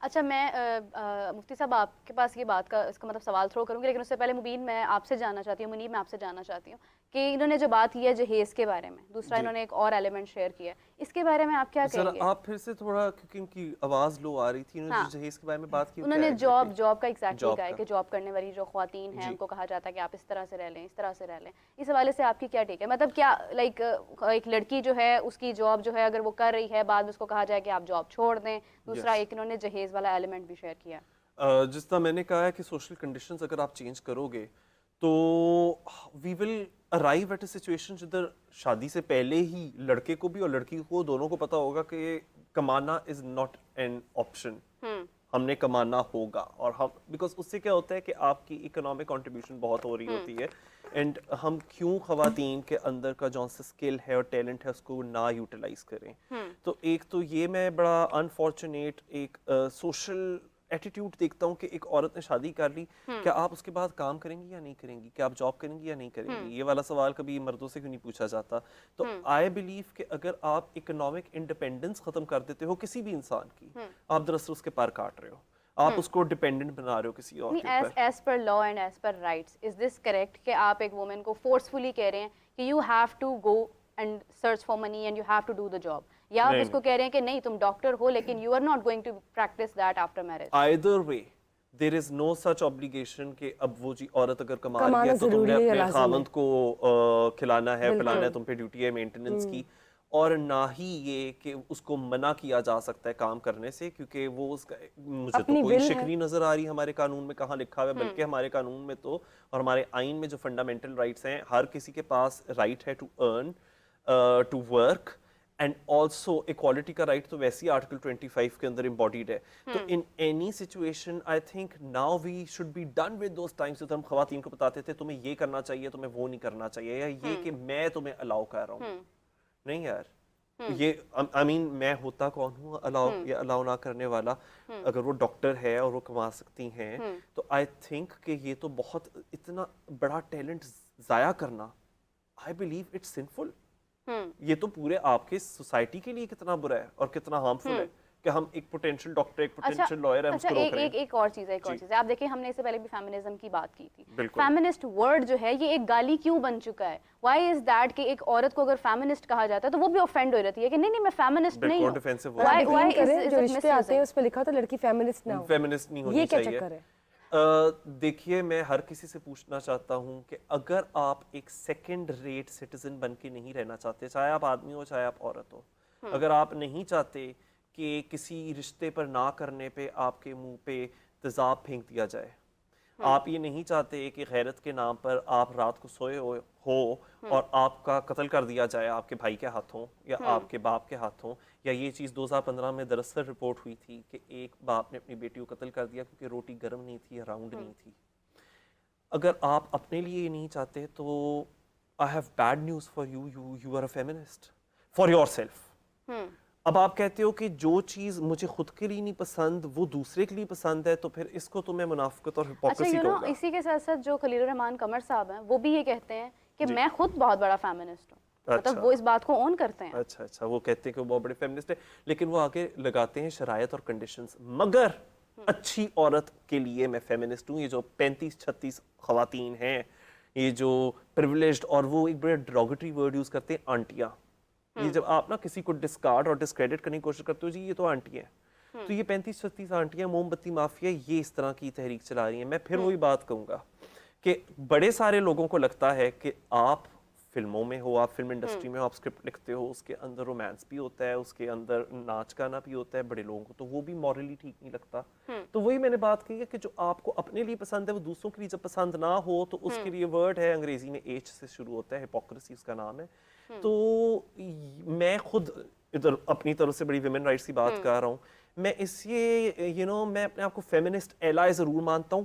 اچھا میں مفتی صاحب آپ کے پاس یہ بات کا اس کا مطلب سوال تھرو کروں گی، لیکن اس سے پہلے مبین میں آپ سے جاننا چاہتی ہوں، منیب میں آپ سے جاننا چاہتی ہوں کہ انہوں نے جو بات کی ہے جہیز کے بارے میں، دوسرا انہوں نے ایک اور ایلیمنٹ شیئر کیا ہے، اس کے بارے میں آپ کیا کہیں گے؟ آپ پھر سے تھوڑا، کیونکہ ان کی آواز لو آ رہی تھی، انہوں نے جہیز کے بارے میں بات کی، انہوں نے جاب کا ایگزیکٹلی کہا ہے کہ جاب کرنے والی جو خواتین ہیں ان کو کہا جاتا ہے کہ آپ اس طرح سے رہ لیں، اس طرح سے رہ لیں، اس حوالے سے آپ کی کیا ٹیک ہے؟ مطلب کیا لائک ایک لڑکی جو ہے اس کی جاب جو ہے اگر وہ کر رہی ہے، بعد میں اس کو کہا جائے کہ آپ جاب چھوڑ دیں، دوسرا ایک انہوں نے جہیز والا ایلیمنٹ بھی شیئر کیا. جس طرح میں نے کہا ہے کہ سوشل کنڈیشنز اگر آپ چینج کرو گے تو we will arrive at a situation جدھر شادی سے پہلے ہی لڑکے کو بھی اور لڑکی کو دونوں کو پتہ ہوگا کہ کمانا از ناٹ این آپشن، ہم نے کمانا ہوگا. اور ہم بیکاز اس سے کیا ہوتا ہے کہ آپ کی اکنامک کنٹریبیوشن بہت ہو رہی ہوتی ہے، اینڈ ہم کیوں خواتین کے اندر کا جو سا اسکل ہے اور ٹیلنٹ ہے اس کو نہ یوٹیلائز کریں. تو ایک تو یہ میں بڑا انفارچونیٹ ایک سوشل ایٹیٹیوڈ دیکھتا ہوں کہ ایک عورت نے شادی کر لی، کیا آپ اس کے بعد کام کریں گی یا نہیں کریں گی، کیا آپ جاب کریں گی یا نہیں کریں گی؟ یہ والا سوال کبھی مردوں سے کیوں نہیں پوچھا جاتا؟ تو آئی بلیو کہ اگر آپ اکنامک انڈیپینڈنس ختم کر دیتے ہو کسی بھی انسان کی، آپ دراصل اس کے پار کاٹ رہے ہو، آپ اس کو ڈیپینڈنٹ بنا رہے ہو کسی اور کے اوپر. As per law and as per rights is this correct کہ آپ ایک وومن کو فورسفلی کہہ رہے ہیں کہ you have to go and search for money and you have to do the job, یا آپ اس کو کہہ رہے ہیں کہ نہیں تم ڈاکٹر ہو لیکن you are not going to practice that after marriage? Either way there is no such obligation کہ اب وہ جی عورت اگر کما رہی ہے تو تم نے اپنے خاوند کو کھلانا ہے پلانا ہے، تم پہ ڈیوٹی ہے مینٹیننس کی. اور نہ ہی یہ کہ اس کو منع کیا جا سکتا ہے کام کرنے سے، کیونکہ وہ اس کا مجھے تو کوئی شک نہیں نظر آ رہی ہمارے قانون میں کہاں لکھا ہوا ہے. بلکہ ہمارے قانون میں تو اور ہمارے آئین میں جو فنڈامنٹل رائٹس ہیں، ہر کسی کے پاس رائٹ ہے to earn, to work, and also equality کا رائٹ تو ویسے ہی آرٹیکل 25 کے اندر امبوڈیڈ ہے. تو in any situation I think now we should be done with those times جب ہم خواتین کو بتاتے تھے تمہیں یہ کرنا چاہیے، تمہیں وہ نہیں کرنا چاہیے، یا یہ کہ میں تمہیں الاؤ کر رہا ہوں. نہیں یار، یہ آئی مین میں ہوتا کون ہوں الاؤ یا الاؤ نہ کرنے والا؟ اگر وہ ڈاکٹر ہے اور وہ کما سکتی ہیں تو آئی تھنک کہ یہ تو بہت اتنا بڑا ٹیلنٹ ضائع کرنا، آئی بلیو اٹس سنفل. یہ تو پورے آپ کے سوسائٹی کے لیے کتنا برا ہے اور کتنا ہارمفل ہے کہ ہم ایک پوٹینشیل ڈاکٹر، ایک پوٹینشیل لائر ہے، ہم اس کو روک رہے ہیں. ایک اور چیز ہے، آپ دیکھیں ہم نے اس سے پہلے بھی فیمنزم کی بات کی تھی. فیمنسٹ ورڈ جو ہے یہ ایک گالی کیوں بن چکا ہے؟ وائی از دیٹ کہ ایک عورت کو اگر فیمنسٹ کہا جاتا ہے تو وہ بھی اوفینڈ ہو جاتی ہے کہ نہیں میں فیمنسٹ نہیں ہوں. جو رشتے آتے ہیں اس پہ لکھا تو لڑکی فیمنسٹ نہ ہو، فیمنسٹ نہیں ہونی چاہیے. دیکھیے میں ہر کسی سے پوچھنا چاہتا ہوں کہ اگر آپ ایک سیکنڈ ریٹ سٹیزن بن کے نہیں رہنا چاہتے، چاہے آپ آدمی ہو چاہے آپ عورت ہو، اگر آپ نہیں چاہتے کہ کسی رشتے پر نہ کرنے پہ آپ کے منہ پہ تیزاب پھینک دیا جائے، آپ یہ نہیں چاہتے کہ غیرت کے نام پر آپ رات کو سوئے ہو اور آپ کا قتل کر دیا جائے آپ کے بھائی کے ہاتھوں یا آپ کے باپ کے ہاتھوں، یا یہ چیز 2015 میں دراصل رپورٹ ہوئی تھی کہ ایک باپ نے اپنی بیٹی کو قتل کر دیا کیونکہ روٹی گرم نہیں تھی یا راؤنڈ نہیں تھی. اگر آپ اپنے لیے یہ نہیں چاہتے تو I have bad news for you, you are a feminist for yourself. اب آپ کہتے ہو کہ جو چیز مجھے خود کے لیے نہیں پسند وہ دوسرے کے لیے پسند ہے، تو پھر اس کو تمہیں منافقت اور ہپوکریسی کہو گا. اسی کے ساتھ ساتھ جو خلیل الرحمان قمر صاحب ہیں وہ بھی یہ کہتے ہیں کہ میں خود بہت بڑا فیمنسٹ ہوں، مطلب وہ اس بات کو اون کرتے ہیں. اچھا وہ کہتے ہیں کہ وہ بہت بڑے فیمنسٹ ہیں، لیکن وہ آگے لگاتے ہیں شرائط اور کنڈیشنز. مگر اچھی عورت کے لیے میں فیمنسٹ ہوں. یہ جو 35-36 خواتین ہیں، یہ جو پریولیجڈ، اور وہ ایک بڑے ڈیروگیٹری ورڈ یوز کرتے ہیں آنٹیاں. یہ جب آپ نا کسی کو ڈسکارڈ اور ڈسکریڈٹ کرنے کی کوشش کرتے ہو، جی یہ تو آنٹی ہیں، تو یہ 35-36 آنٹیاں موم بتی مافیا یہ اس طرح کی تحریک چلا رہی ہیں. میں پھر وہی بات کہوں گا کہ بڑے سارے لوگوں کو لگتا ہے کہ آپ فلموں میں ہو، آپ فلم انڈسٹری میں ہو، آپ اسکرپٹ لکھتے ہو، اس کے اندر رومانس بھی ہوتا ہے، اس کے اندر ناچ گانا بھی ہوتا ہے. بڑے لوگوں کو تو وہ بھی مورلی ٹھیک نہیں لگتا. تو وہی میں نے بات کی ہے کہ جو آپ کو اپنے لیے پسند ہے وہ دوسروں کے لیے جب پسند نہ ہو تو اس کے لیے ورڈ ہے انگریزی میں ایچ سے شروع ہوتا ہے، ہپوکریسی اس کا نام ہے. تو میں خود ادھر اپنی طرف سے بڑی ویمن رائٹس کی بات کر رہا ہوں. میں اس میں اپنے آپ کو فیمنسٹ ایلائی ضرور مانتا ہوں.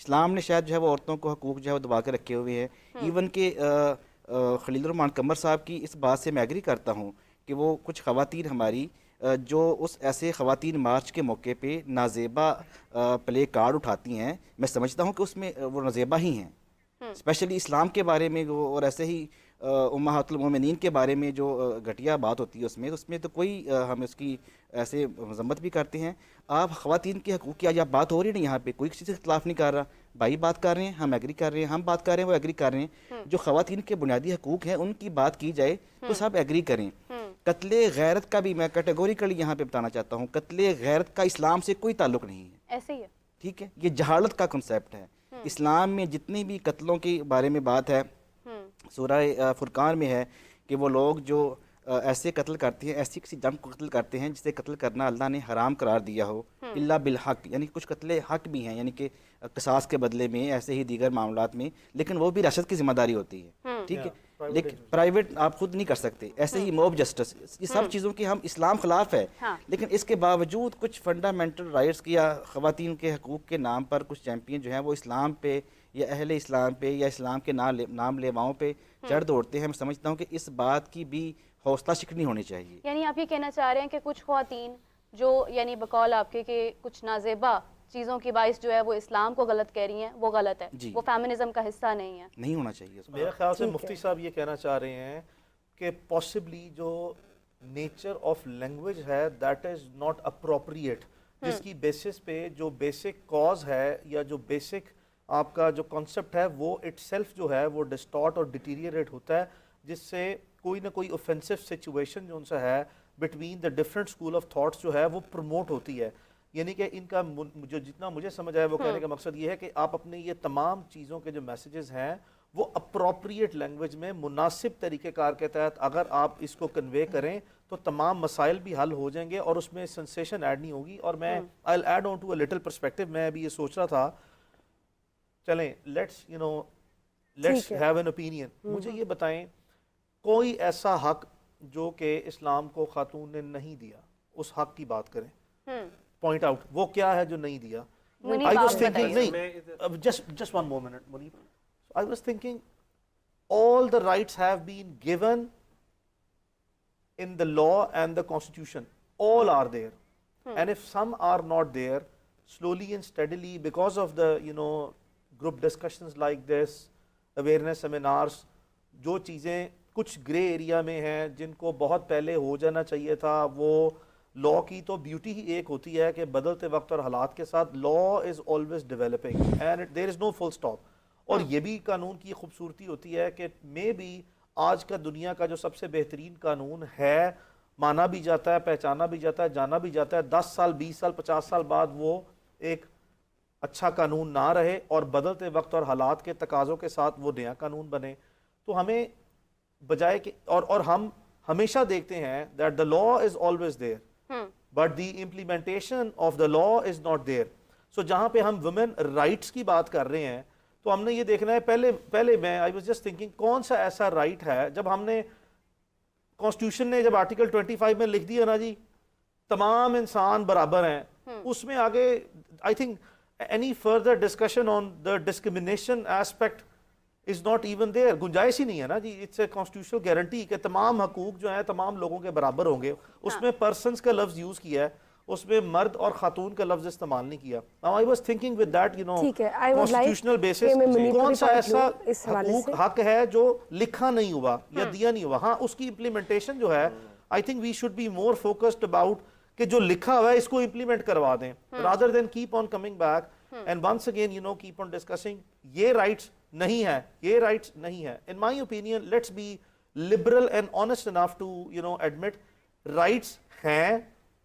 اسلام نے شاید جو ہے وہ عورتوں کو حقوق جو ہے وہ دبا کے رکھے ہوئے ہیں. ایون کہ خلیل الرحمان قمر صاحب کی اس بات سے میں ایگری کرتا ہوں کہ وہ کچھ خواتین ہماری جو اس ایسے خواتین مارچ کے موقع پہ نازیبا پلے کارڈ اٹھاتی ہیں, میں سمجھتا ہوں کہ اس میں وہ نازیبا ہی ہیں, اسپیشلی اسلام کے بارے میں وہ, اور ایسے ہی امہات المومنین کے بارے میں جو گھٹیا بات ہوتی ہے اس میں تو کوئی ہم اس کی ایسے مذمت بھی کرتے ہیں. آپ خواتین کے حقوق کی آج آپ بات ہو رہی ہے نا, یہاں پہ کوئی کسی سے اختلاف نہیں کر رہا, بھائی بات کر رہے ہیں, ہم ایگری کر رہے ہیں, ہم بات کر رہے ہیں, وہ ایگری کر رہے ہیں. جو خواتین کے بنیادی حقوق ہیں ان کی بات کی جائے تو سب ایگری کریں. قتل غیرت کا بھی میں کیٹیگوریکلی یہاں پہ بتانا چاہتا ہوں, قتل غیرت کا اسلام سے کوئی تعلق نہیں ہے. ایسے ہی ہے, ٹھیک ہے, یہ جہالت کا کنسیپٹ ہے. اسلام میں جتنی بھی قتلوں کے بارے میں بات ہے, سورہ فرقان میں ہے کہ وہ لوگ جو ایسے قتل کرتے ہیں, ایسی کسی جنگ کو قتل کرتے ہیں جسے قتل کرنا اللہ نے حرام قرار دیا ہو, الا بالحق, یعنی کچھ قتل حق بھی ہیں, یعنی کہ قصاص کے بدلے میں, ایسے ہی دیگر معاملات میں, لیکن وہ بھی ریاست کی ذمہ داری ہوتی ہے. ٹھیک ہے, لیکن پرائیویٹ آپ خود نہیں کر سکتے. ایسے ہی موب جسٹس, یہ سب چیزوں کی ہم اسلام خلاف ہے, لیکن اس کے باوجود کچھ فنڈامنٹل رائٹس کی یا خواتین کے حقوق کے نام پر کچھ چیمپئن جو ہیں وہ اسلام پہ یا اہل اسلام پہ یا اسلام کے نام لیواؤں پہ چڑھ دوڑتے ہیں. میں سمجھتا ہوں کہ اس بات کی بھی حوصلہ شکنی ہونی چاہیے. یعنی آپ یہ کہنا چاہ رہے ہیں کہ کچھ خواتین جو یعنی بقول آپ کے کہ کچھ نازیبا چیزوں کی باعث جو ہے وہ اسلام کو غلط کہہ رہی ہیں, وہ غلط ہے, وہ فیمنزم کا حصہ نہیں ہے, نہیں ہونا چاہیے. میرے خیال سے مفتی صاحب یہ کہنا چاہ رہے ہیں کہ پاسبلی جو نیچر آف لینگویج ہے دیٹ از ناٹ اپروپریٹ, جس کی بیسس پہ جو بیسک کاز ہے یا جو بیسک آپ کا جو کانسیپٹ ہے وہ اٹ سیلف جو ہے وہ ڈسٹارٹ اور ڈیٹیریٹ ہوتا ہے, جس سے کوئی نہ کوئی اوفینسو سچویشن جو ان سے ہے between the different school of thoughts جو ہے وہ پروموٹ ہوتی ہے. یعنی کہ ان کا جو جتنا مجھے سمجھ آیا وہ کہنے کا مقصد یہ ہے کہ آپ اپنے یہ تمام چیزوں کے جو میسیجز ہیں وہ اپروپریٹ لینگویج میں مناسب طریقہ کار کے تحت اگر آپ اس کو کنوے کریں تو تمام مسائل بھی حل ہو جائیں گے اور اس میں سنسیشن ایڈ نہیں ہوگی. اور میں I'll add on to a little perspective, میں ابھی یہ سوچ رہا تھا, چلیں let's have an opinion. مجھے یہ بتائیں کوئی ایسا حق جو کہ اسلام کو خاتون نے نہیں دیا, اس حق کی بات کریں, پوائنٹ آؤٹ وہ کیا ہے جو نہیں دیا. I was thinking, نہیں, just one more minute, Munib. I was thinking all the rights have been given in the law and the constitution, all are there, and if some are not there, slowly and steadily because of the group discussions like this, awareness seminars, جو چیزیں کچھ grey area میں ہیں جن کو بہت پہلے ہو جانا چاہیے تھا, وہ لا کی تو بیوٹی ہی ایک ہوتی ہے کہ بدلتے وقت اور حالات کے ساتھ law is always developing and there is no full stop. اور یہ بھی قانون کی خوبصورتی ہوتی ہے کہ مے بی آج کا دنیا کا جو سب سے بہترین قانون ہے, مانا بھی جاتا ہے, پہچانا بھی جاتا ہے, جانا بھی جاتا ہے, 10 سال 20 سال 50 سال بعد وہ ایک اچھا قانون نہ رہے اور بدلتے وقت اور حالات کے تقاضوں کے ساتھ وہ نیا قانون بنے. تو ہمیں بجائے کہ اور ہم ہمیشہ دیکھتے ہیں that the law is always there but the implementation of the law is not there. So جہاں پہ ہم women rights کی بات کر رہے ہیں تو ہم نے یہ دیکھنا ہے, پہلے میں I was just thinking کون سا ایسا رائٹ ہے جب ہم نے کانسٹیٹیوشن نے جب آرٹیکل 25 میں لکھ دیا نا جی تمام انسان برابر ہیں, اس میں آگے I think any further discussion on the discrimination aspect is not even there, گنجائش ہی نہیں ہے نا جی. اٹس اے کانسٹیٹیوشنل گارنٹی کہ تمام حقوق جو ہیں تمام لوگوں کے برابر ہوں گے. اس میں پرسنس کا لفظ یوز کیا ہے, اس میں مرد اور خاتون کا لفظ استعمال نہیں کیا. Now I was thinking with that constitutional basis کون سا ایسا حق ہے جو لکھا نہیں ہوا یا دیا نہیں ہوا. ہاں اس کی امپلیمنٹیشن جو ہے I think we should be more focused about کہ جو لکھا ہوا ہے اس کو امپلیمنٹ کروا دیں rather than keep on coming back and once again keep on discussing یہ رائٹس نہیں ہے, یہ رائٹس نہیں ہے. In my opinion, let's be liberal and honest enough to admit rights ہیں,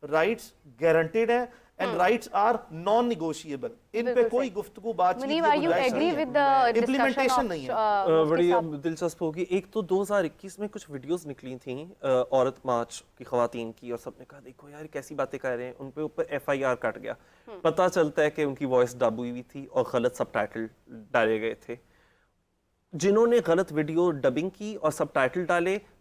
rights guaranteed ہیں and rights are non-negotiable. ان پہ کوئی گفتگو بات چیت کی گنجائش نہیں ہے, implementation نہیں ہے. بڑی دلچسپ ہوگی. ایک تو 2021 میں کچھ ویڈیوز نکلی تھیں عورت مارچ کی خواتین کی, اور سب نے کہا دیکھو یار کیسی باتیں کہہ رہے ہیں, ان پہ اوپر FIR کٹ گیا. پتہ چلتا ہے کہ ان کی وائس ڈب ہوئی تھی اور غلط سب ٹائٹل ڈالے گئے تھے. جنہوں نے غلط ویڈیو ڈبنگ کی اور سب ٹائٹل ڈالے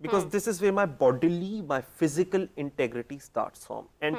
because this is where my bodily, my physical integrity starts from, and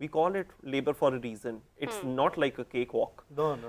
We call it labor for a reason. It's not like a cakewalk.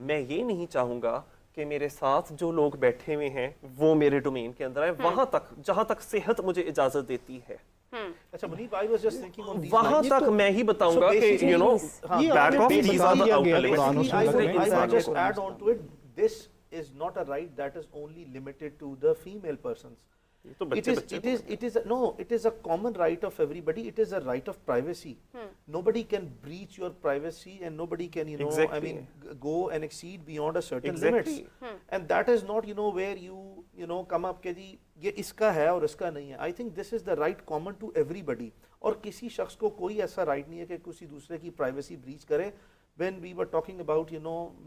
میں یہ نہیں چاہوں گا کہ میرے ساتھ جو لوگ بیٹھے ہوئے ہیں وہ میرے ڈومین کے اندر آئے, وہاں تک جہاں تک صحت مجھے اجازت دیتی ہے. اچھا منیب, I was just thinking on these وہاں lines. تک میں ہی بتاؤں گا کہ you know back off these are the outer limits. I would just add on to it, this is not a right that is only limited to the female persons. It is a common right of everybody. It is a right of privacy. Nobody can breach your privacy, and nobody can, go and exceed beyond a certain limits. And that is not, where you come up کہ جی یہ اس کا ہے اور اس کا نہیں ہے. I think this is the right common to everybody. اور کسی شخص کو کوئی ایسا right نہیں ہے کہ کسی دوسرے کی privacy breach کرے. When we were talking about,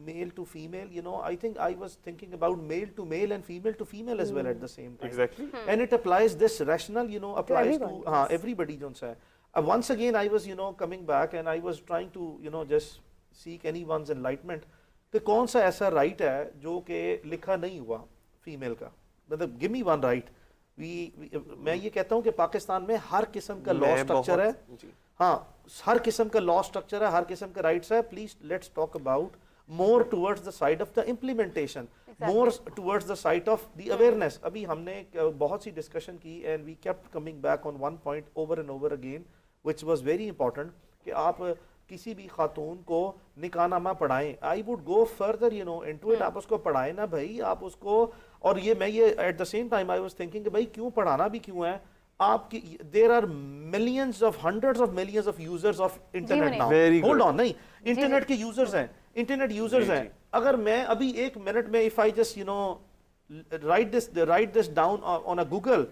male to female, I think I was thinking about male to male and female to female as well at the same time. Exactly. And it applies, this rationale, applies to everybody. Once again, I was, coming back and I was trying to, just seek anyone's enlightenment. کہ کون سا ایسا right ہے جو کہ لکھا نہیں ہوا فیمیل کا, مطلب give me one right. میں یہ کہتا ہوں کہ پاکستان میں ہر قسم کا لا اسٹرکچر ہے, ہاں ہر قسم کا لا اسٹرکچر ہے, ہر قسم کا رائٹس ہے. Please let's talk about more towards the side of the implementation, more towards the side of the awareness. ابھی ہم نے بہت سی ڈسکشن کی and we kept coming back on one point over and over again which was very important کہ آپ کسی بھی خاتون کو نکاح نامہ پڑھائیں. I would go further into it, آپ اس کو پڑھائیں نا بھائی, آپ اس کو. اور یہ میں یہ at the same time I was thinking کہ بھائی کیوں پڑھانا بھی کیوں ہے, آپ کی there are millions of hundreds of millions of users of internet now. Hold on, نہیں انٹرنیٹ کے یوزرز ہیں, انٹرنیٹ یوزرز ہیں. اگر میں ابھی ایک منٹ میں if I just write this down on a Google,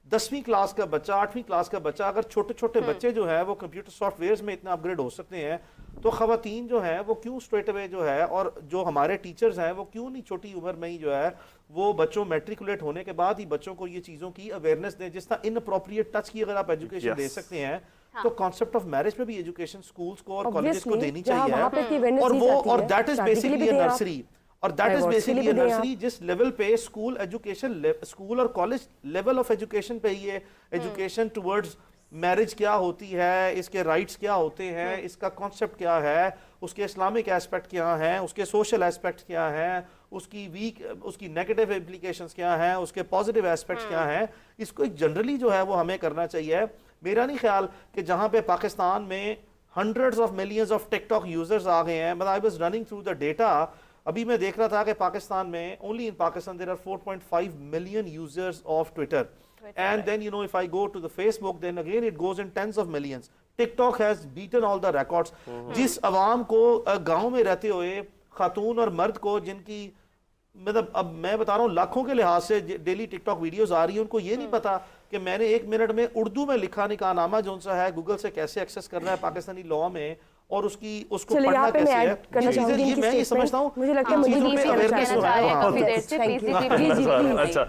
10ویں کلاس کا بچہ, 8ویں کلاس کا بچہ, اگر چھوٹے چھوٹے بچے جو ہیں وہ کمپیوٹر سافٹ ویئرز میں اتنا اپگریڈ ہو سکتے ہیں, تو خواتین جو ہیں وہ کیوں اسٹریٹ اوے جو ہے, اور جو ہمارے ٹیچرز ہیں وہ کیوں نہیں چھوٹی عمر میں ہی جو ہے وہ بچوں میٹریکولیٹ ہونے کے بعد ہی بچوں کو یہ چیزوں کی اویئرنیس دیں. جس طرح ان اپروپریٹ ٹچ کی اگر آپ ایجوکیشن دے سکتے ہیں تو کانسیپٹ آف میرج پہ بھی ایجوکیشن سکولز کو اور کالجز کو دینی چاہیے. اور that is basically a nursery, اور دیٹ از بیسیکلی نرسری جس لیول پہ اسکول ایجوکیشن, اسکول اور کالج لیول آف ایجوکیشن پہ یہ ایجوکیشن ٹورڈز میرج کیا ہوتی ہے, اس کے رائٹس کیا ہوتے ہیں, اس کا کانسیپٹ کیا ہے, اس کے اسلامک ایسپیکٹ کیا ہیں, اس کے سوشل ایسپیکٹ کیا ہیں, اس کی نیگیٹو امپلیکیشنز کیا ہیں, اس کے پازیٹیو ایسپیکٹس کیا ہیں, اس کو ایک جنرلی جو ہے وہ ہمیں کرنا چاہیے. میرا نہیں خیال کہ جہاں پہ پاکستان میں hundreds of millions of TikTok users آ گئے ہیں, but I was running through the data. ابھی میں دیکھ رہا تھا کہ پاکستان میں only in Pakistan there are 4.5 million users of Twitter. And then if I go to the Facebook, then again it goes in tens of millions. TikTok has beaten all the records. جس عوام کو گاؤں میں رہتے ہوئے خاتون اور مرد کو, جن کی مطلب اب میں بتا رہا ہوں لاکھوں کے لحاظ سے ڈیلی ٹک ٹاک ویڈیوز آ رہی ہیں, ان کو یہ نہیں پتا کہ میں نے 1 منٹ میں اردو میں لکھا نکاح نامہ جو سا ہے گوگل سے کیسے ایکسیس کرنا ہے پاکستانی لاء میں, اور اس کو پڑھنا کیسے ہے. یہ میں یہ سمجھتا ہوں مجھے لگتا ہے چیزوں پہ اویئرنس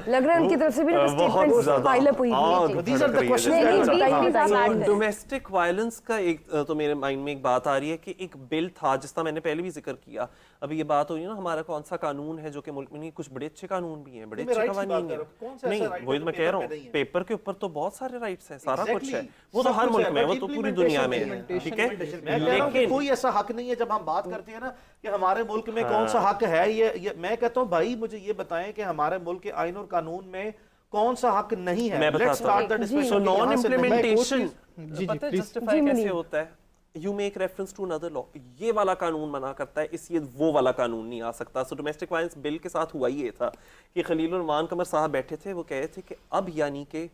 لگ رہا ہے ان کی طرف سے بھی اسٹیٹمنٹ پائل اپ ہوئی ہے. These are the questions. Domestic violence کا ایک تو میرے مائنڈ میں ایک بات آ رہی ہے کہ ایک بل تھا جس طرح میں نے پہلے بھی ذکر کیا, ابھی یہ بات ہوئی نا ہمارا کون سا قانون ہے جو کہ ملک میں کچھ بڑے اچھے قانون بھی ہیں, بڑے اچھے قوانین ہیں. نہیں وہی میں کہہ رہا ہوں, پیپر کے اوپر تو بہت سارے رائٹس ہیں, سارا کچھ ہے, وہ تو ہر ملک میں, وہ تو پوری دنیا میں ہے, ٹھیک ہے. لیکن کوئی ایسا حق نہیں ہے جب ہم بات کرتے ہیں نا کہ ہمارے ملک میں کون سا حق ہے, یہ میں کہتا ہوں بھائی مجھے یہ بتائیں کہ ہمارے ملک کے آئین اور قانون میں کون سا حق نہیں ہے. Let's start the discussion. Naan implementation پتہ ہے جسٹیفائی کیسے ہوتا ہے, you make reference to another law, یہ والا قانون منع کرتا ہے اس لیے وہ والا قانون نہیں آ سکتا. سو ڈومیسٹک وائلنس بل کے ساتھ ہوا یہ تھا کہ خلیل الرحمان قمر صاحب بیٹھے تھے, وہ کہہ رہے تھے کہ اب یعنی کہ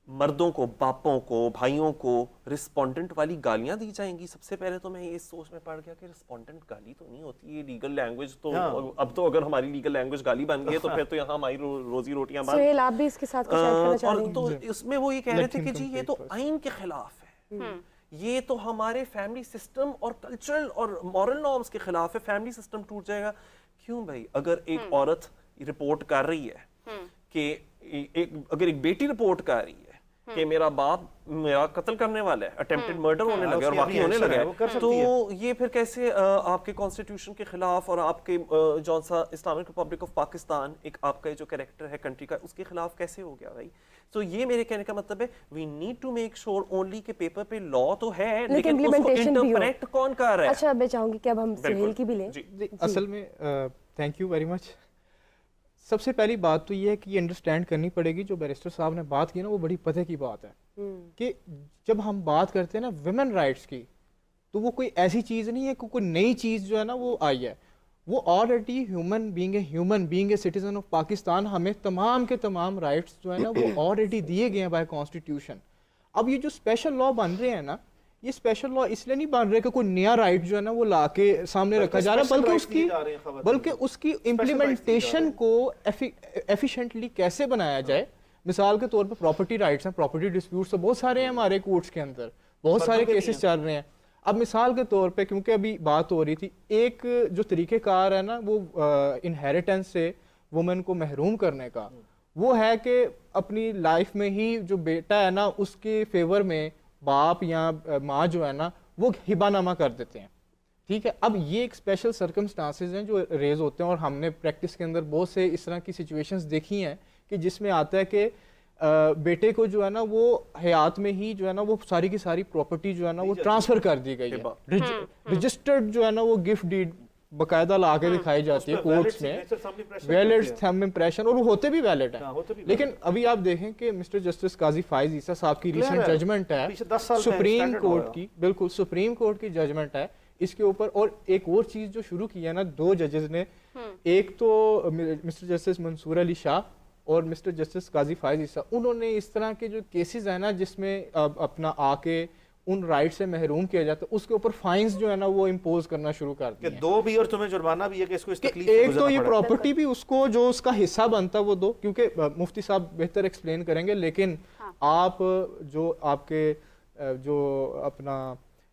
مردوں کو, باپوں کو, بھائیوں کو رسپونڈنٹ والی گالیاں دی جائیں گی. سب سے پہلے تو میں اس سوچ میں پڑ گیا کہ رسپونڈنٹ گالی تو نہیں ہوتی, یہ لیگل لینگویج تو اب تو اگر ہماری لیگل لینگویج گالی بن گئی ہے تو پھر تو یہاں ہماری روزی روٹیاں بند. سہیل آپ بھی اس کے ساتھ کچھ ایڈ کرنا چاہ رہے ہیں؟ تو اس میں وہ یہ کہہ رہے تھے کہ جی یہ تو آئین کے خلاف ہے, یہ تو ہمارے فیملی سسٹم اور کلچرل اور مورل نارمز کے خلاف ہے, فیملی سسٹم ٹوٹ جائے گا. کیوں بھائی, اگر ایک عورت رپورٹ کر رہی ہے کہ اگر ایک بیٹی رپورٹ کر رہی ہے کہ میرا باپ میرا قتل کرنے والا ہے, اٹیمپٹڈ مرڈر ہونے لگا اور واقعی ہونے لگا ہے, تو یہ پھر کیسے آپ کے کانسٹیٹیوشن کے خلاف اور آپ کے جون سا اسلامک ریپبلک آف پاکستان ایک آپ کا جو کریکٹر ہے کنٹری کا, اس کے خلاف کیسے ہو گیا بھائی؟ تو یہ میرے کہنے کا مطلب ہے we need to make sure only کہ پیپر پہ لا تو ہے لیکن اس کو انٹرپریٹ کون کر رہا ہے. اچھا میں چاہوں گی کہ اب ہم سہیل کی بھی لیں. اصل میں تھینک یو ویری مچ. سب سے پہلی بات تو یہ ہے کہ یہ انڈرسٹینڈ کرنی پڑے گی, جو بیرسٹر صاحب نے بات کی نا وہ بڑی پتہ کی بات ہے کہ جب ہم بات کرتے ہیں نا ویمن رائٹس کی, تو وہ کوئی ایسی چیز نہیں ہے کہ کوئی نئی چیز جو ہے نا وہ آئی ہے. وہ already human being a citizen of Pakistan, ہمیں تمام کے تمام رائٹس جو ہے نا وہ آلریڈی دیے گئے ہیں بائی کانسٹیٹیوشن. اب یہ جو اسپیشل لا بن رہے ہیں نا, یہ اسپیشل لا اس لیے نہیں بن رہے کہ کوئی نیا رائٹ جو ہے نا وہ لا کے سامنے رکھا جا رہا ہے, بلکہ اس کی امپلیمنٹیشن کو ایفیشینٹلی کیسے بنایا جائے. مثال کے طور پہ پراپرٹی رائٹس ہیں, پراپرٹی ڈسپیوٹس تو بہت سارے ہیں ہمارے کورٹس کے اندر, بہت سارے کیسز چل رہے ہیں. اب مثال کے طور پہ کیونکہ ابھی بات ہو رہی تھی, ایک جو طریقہ کار ہے نا وہ انہیریٹنس سے وومن کو محروم کرنے کا, وہ ہے کہ اپنی لائف میں ہی جو بیٹا ہے نا اس کے فیور میں باپ یا ماں جو ہے نا وہ ہبہ نامہ کر دیتے ہیں. ٹھیک ہے, اب یہ ایک اسپیشل سرکمسٹانسز ہیں جو ریز ہوتے ہیں, اور ہم نے پریکٹس کے اندر بہت سے اس طرح کی سچویشنز دیکھی ہیں کہ جس میں آتا ہے کہ بیٹے کو جو ہے نا وہ حیات میں ہی جو ہے نا وہ ساری کی ساری پراپرٹی جو ہے نا وہ ٹرانسفر کر دی گئی ہے. رجسٹرڈ جو ہے نا وہ گفٹ ڈیڈ باقاعدہ لا کے دکھائی جاتی ہے کورٹس میں, ویلڈ تھم امپریشن, اور وہ ہوتے بھی ویلڈ ہیں. لیکن ابھی آپ دیکھیں کہ مسٹر جسٹس قاضی فائز عیسیٰ صاحب کی ریسنٹ ججمنٹ ہے سپریم کورٹ کی, بالکل سپریم کورٹ کی ججمنٹ ہے اس کے اوپر. اور ایک اور چیز جو شروع کی ہے نا دو ججز نے, ایک تو مسٹر جسٹس منصور علی شاہ اور مسٹر جسٹس قاضی فائز عیسیٰ, انہوں نے اس طرح کے جو کیسز ہیں نا جس میں اپنا آ کے ان رائٹ سے محروم کیا جاتا ہے, اس کے اوپر فائنز جو ہے نا وہ امپوز کرنا شروع کر دیا. دو بھی اور تمہیں جرمانہ بھی ہے کہ اس کو اس تکلیف ایک تو یہ پراپرٹی بھی اس کو جو اس کا حصہ بنتا ہے وہ دو, کیونکہ مفتی صاحب بہتر ایکسپلین کریں گے, لیکن آپ جو آپ کے جو اپنا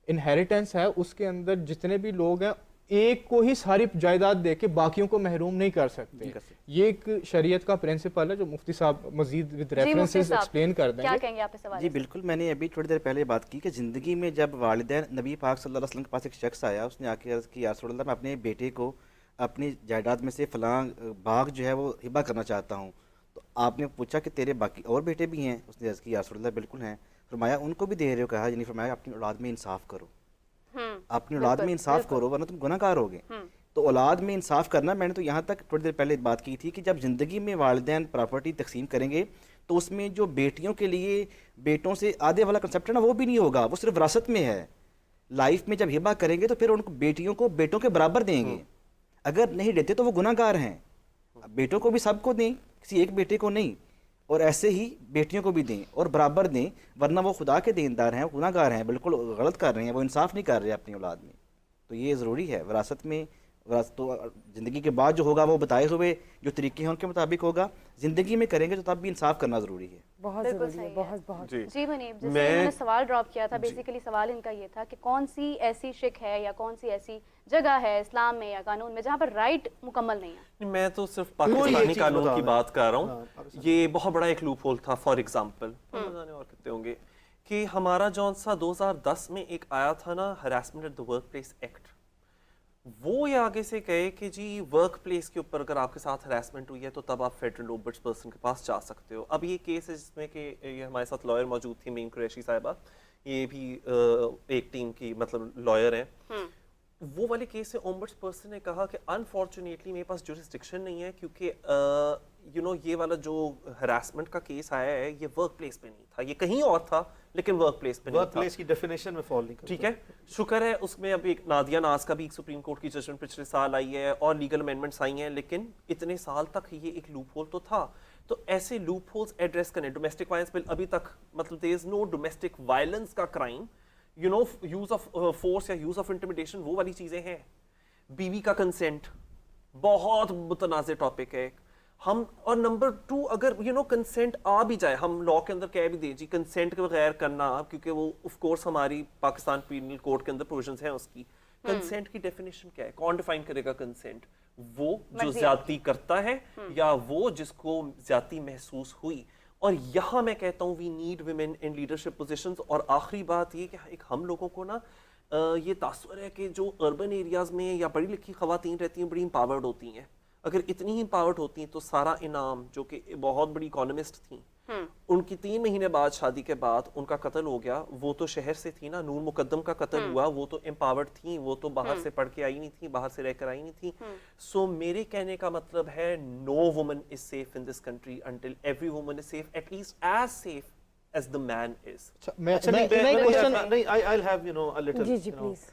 انہیریٹنس ہے اس کے اندر جتنے بھی لوگ ہیں ایک کو ہی ساری جائیداد دے کے باقیوں کو محروم نہیں کر سکتے. یہ ایک شریعت کا پرنسپل ہے جو مفتی صاحب مزید ود ریفرنسز ایکسپلین کر دیں گے. کیا کہیں گے آپ اس سوال؟ جی بالکل, میں نے ابھی تھوڑی دیر پہلے بات کی کہ زندگی میں جب والدین نبی پاک صلی اللہ علیہ وسلم کے پاس ایک شخص آیا, اس نے آ کے عرض کی یا رسول اللہ میں اپنے بیٹے کو اپنی جائیداد میں سے فلاں باغ جو ہے وہ ہبہ کرنا چاہتا ہوں. تو آپ نے پوچھا کہ تیرے باقی اور بیٹے بھی ہیں؟ اس نے عرض کی یا رسول اللہ بالکل ہیں. فرمایا ان کو بھی دے رہے ہو؟ کہا یعنی فرمایا اپنی اولاد میں انصاف کرو, اپنی اولاد میں انصاف کرو ورنہ تم گناہ گار ہوگے. تو اولاد میں انصاف کرنا, میں نے تو یہاں تک تھوڑی دیر پہلے بات کی تھی کہ جب زندگی میں والدین پراپرٹی تقسیم کریں گے تو اس میں جو بیٹیوں کے لیے بیٹوں سے آدھے والا کنسیپٹ ہے نا وہ بھی نہیں ہوگا, وہ صرف وراثت میں ہے. لائف میں جب ہبہ کریں گے تو پھر ان کو بیٹیوں کو بیٹوں کے برابر دیں گے, اگر نہیں دیتے تو وہ گناہ گار ہیں. بیٹوں کو بھی سب کو دیں, کسی ایک بیٹے کو نہیں, اور ایسے ہی بیٹیوں کو بھی دیں اور برابر دیں, ورنہ وہ خدا کے دیندار ہیں, گناہ گار ہیں, بالکل غلط کر رہے ہیں, وہ انصاف نہیں کر رہے اپنی اولاد میں. تو یہ ضروری ہے وراثت میں. تو زندگی کے بعد جو ہوگا وہ بتائے ہوئے جو طریقے ہیں ان کے مطابق ہوگا, زندگی میں کریں گے تو تب بھی انصاف کرنا ضروری ہے. بہت ضروری ہے, بہت بہت. جی منیب, جیسے انہوں نے سوال ڈراپ کیا تھا, بیسیکلی سوال ان کا یہ تھا کہ کون سی ایسی شک ہے یا کون سی ایسی جگہ ہے اسلام میں یا قانون میں جہاں پر رائٹ مکمل نہیں ہے. میں تو صرف پاکستانی قانون کی بات کر رہا ہوں. یہ بہت بڑا ایک لوپ ہول تھا. فار ایگزامپل اور کہتے ہوں گے کہ ہمارا جون سا 2010 میں ایک آیا تھا نا harassment at the workplace act, وہ یہ آگے سے کہے کہ جی ورک پلیس کے اوپر اگر آپ کے ساتھ ہراسمنٹ ہوئی ہے تو تب آپ فیڈرل اومبڈس پرسن کے پاس جا سکتے ہو. اب یہ کیس ہے جس میں کہ یہ ہمارے ساتھ لائر موجود تھی مین قریشی صاحبہ, یہ بھی ایک ٹیم کی مطلب لائر ہیں. وہ والے کیس سے اومبڈس پرسن نے کہا کہ انفارچونیٹلی میرے پاس جورسڈکشن نہیں ہے کیونکہ یہ والا جو ہراسمنٹ کا کیس آیا ہے یہ ورک پلیس پہ نہیں تھا, یہ کہیں اور تھا لیکن ورک پلیس پہ نہیں تھا. ورک پلیس کی ڈیفینیشن میں فال نہیں کرتا. ٹھیک ہے, شکر ہے اس میں اب ایک نادیہ ناز کا بھی ایک سپریم کورٹ کی ججمنٹ پچھلے سال آئی ہے اور لیگل امینڈمنٹس آئی ہیں, لیکن اتنے سال تک یہ ایک لوپ ہول تو تھا. تو ایسے لوپ ہولز ایڈریس کرنے, ڈومیسٹک وائلنس بل ابھی تک مطلب دیر از نو ڈومیسٹک وائلنس کا کرائم, یوز آف فورس یا یوز آف انٹیمیڈیشن وہ والی چیزیں ہیں. بیوی کا کنسینٹ بہت متنازع ٹاپک ہے ہم. اور نمبر 2 اگر کنسینٹ آ بھی جائے, ہم لا کے اندر کہہ بھی دیں جی کنسینٹ کے بغیر کرنا, کیونکہ وہ آف کورس ہماری پاکستان پینل کوڈ کے اندر پروویژنز ہیں اس کی. کنسینٹ کی ڈیفینیشن کیا ہے, کون ڈیفائن کرے گا کنسینٹ؟ وہ جو زیادتی کرتا ہے یا وہ جس کو زیادتی محسوس ہوئی. اور یہاں میں کہتا ہوں we need women in leadership positions. اور آخری بات یہ کہ ایک ہم لوگوں کو نا یہ تاثر ہے کہ جو اربن ایریاز میں یا پڑھی لکھی خواتین رہتی ہیں بڑی امپاورڈ ہوتی ہیں. اگر اتنی ہی امپاورڈ ہوتی ہیں تو سارا انعام جو کہ بہت بڑی اکانومسٹ تھیں, ان کی 3 مہینے بعد شادی کے بعد ان کا قتل ہو گیا. وہ تو شہر سے تھی نا, نور مقدم کا قتل ہوا, وہ تو امپاورڈ تھیں, وہ تو باہر سے پڑھ کے آئی نہیں تھی, باہر سے رہ کر آئی نہیں تھی. سو میرے کہنے کا مطلب ہے no woman is safe in this country until every woman is safe, at least as safe as the man is. I'll have, you know, a little, Ji, you know, please.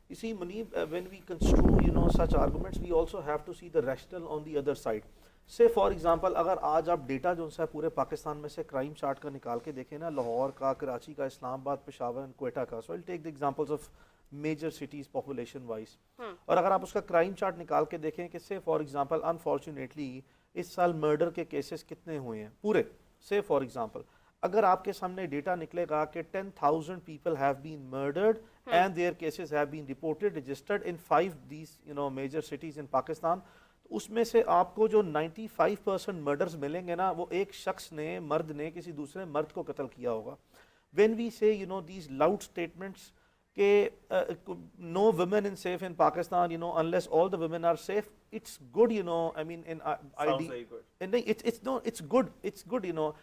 you see, Muneeb, when we construe, you know, such arguments, we also have to see the rational on the other side. Say for example, اگر آج آپ data جو ہے پورے پاکستان میں سے crime chart کا نکال کے دیکھیں نا, لاہور کا, کراچی کا, اسلام آباد, پشاور, کوئٹہ کا, so I'll take the examples of major cities population wise. اور اگر آپ اس کا کرائم چارٹ نکال کے دیکھیں کہ say for example, unfortunately اس سال مرڈر کے کیسز کتنے ہوئے ہیں پورے, say for example, اگر آپ کے سامنے ڈیٹا نکلے گا کہ 10,000 people have been murdered and their cases have been reported, registered in 5 these, you know, major cities in Pakistan, تو اس میں سے آپ کو جو 95% murders ملیں گے نا, وہ ایک شخص نے, مرد نے کسی دوسرے مرد کو قتل کیا ہوگا. When we say, you know, these loud statements کہ no women in safe in Pakistan, you know, unless all the women are safe, it's good, you know, I mean, in sounds very good. And it's good, you know.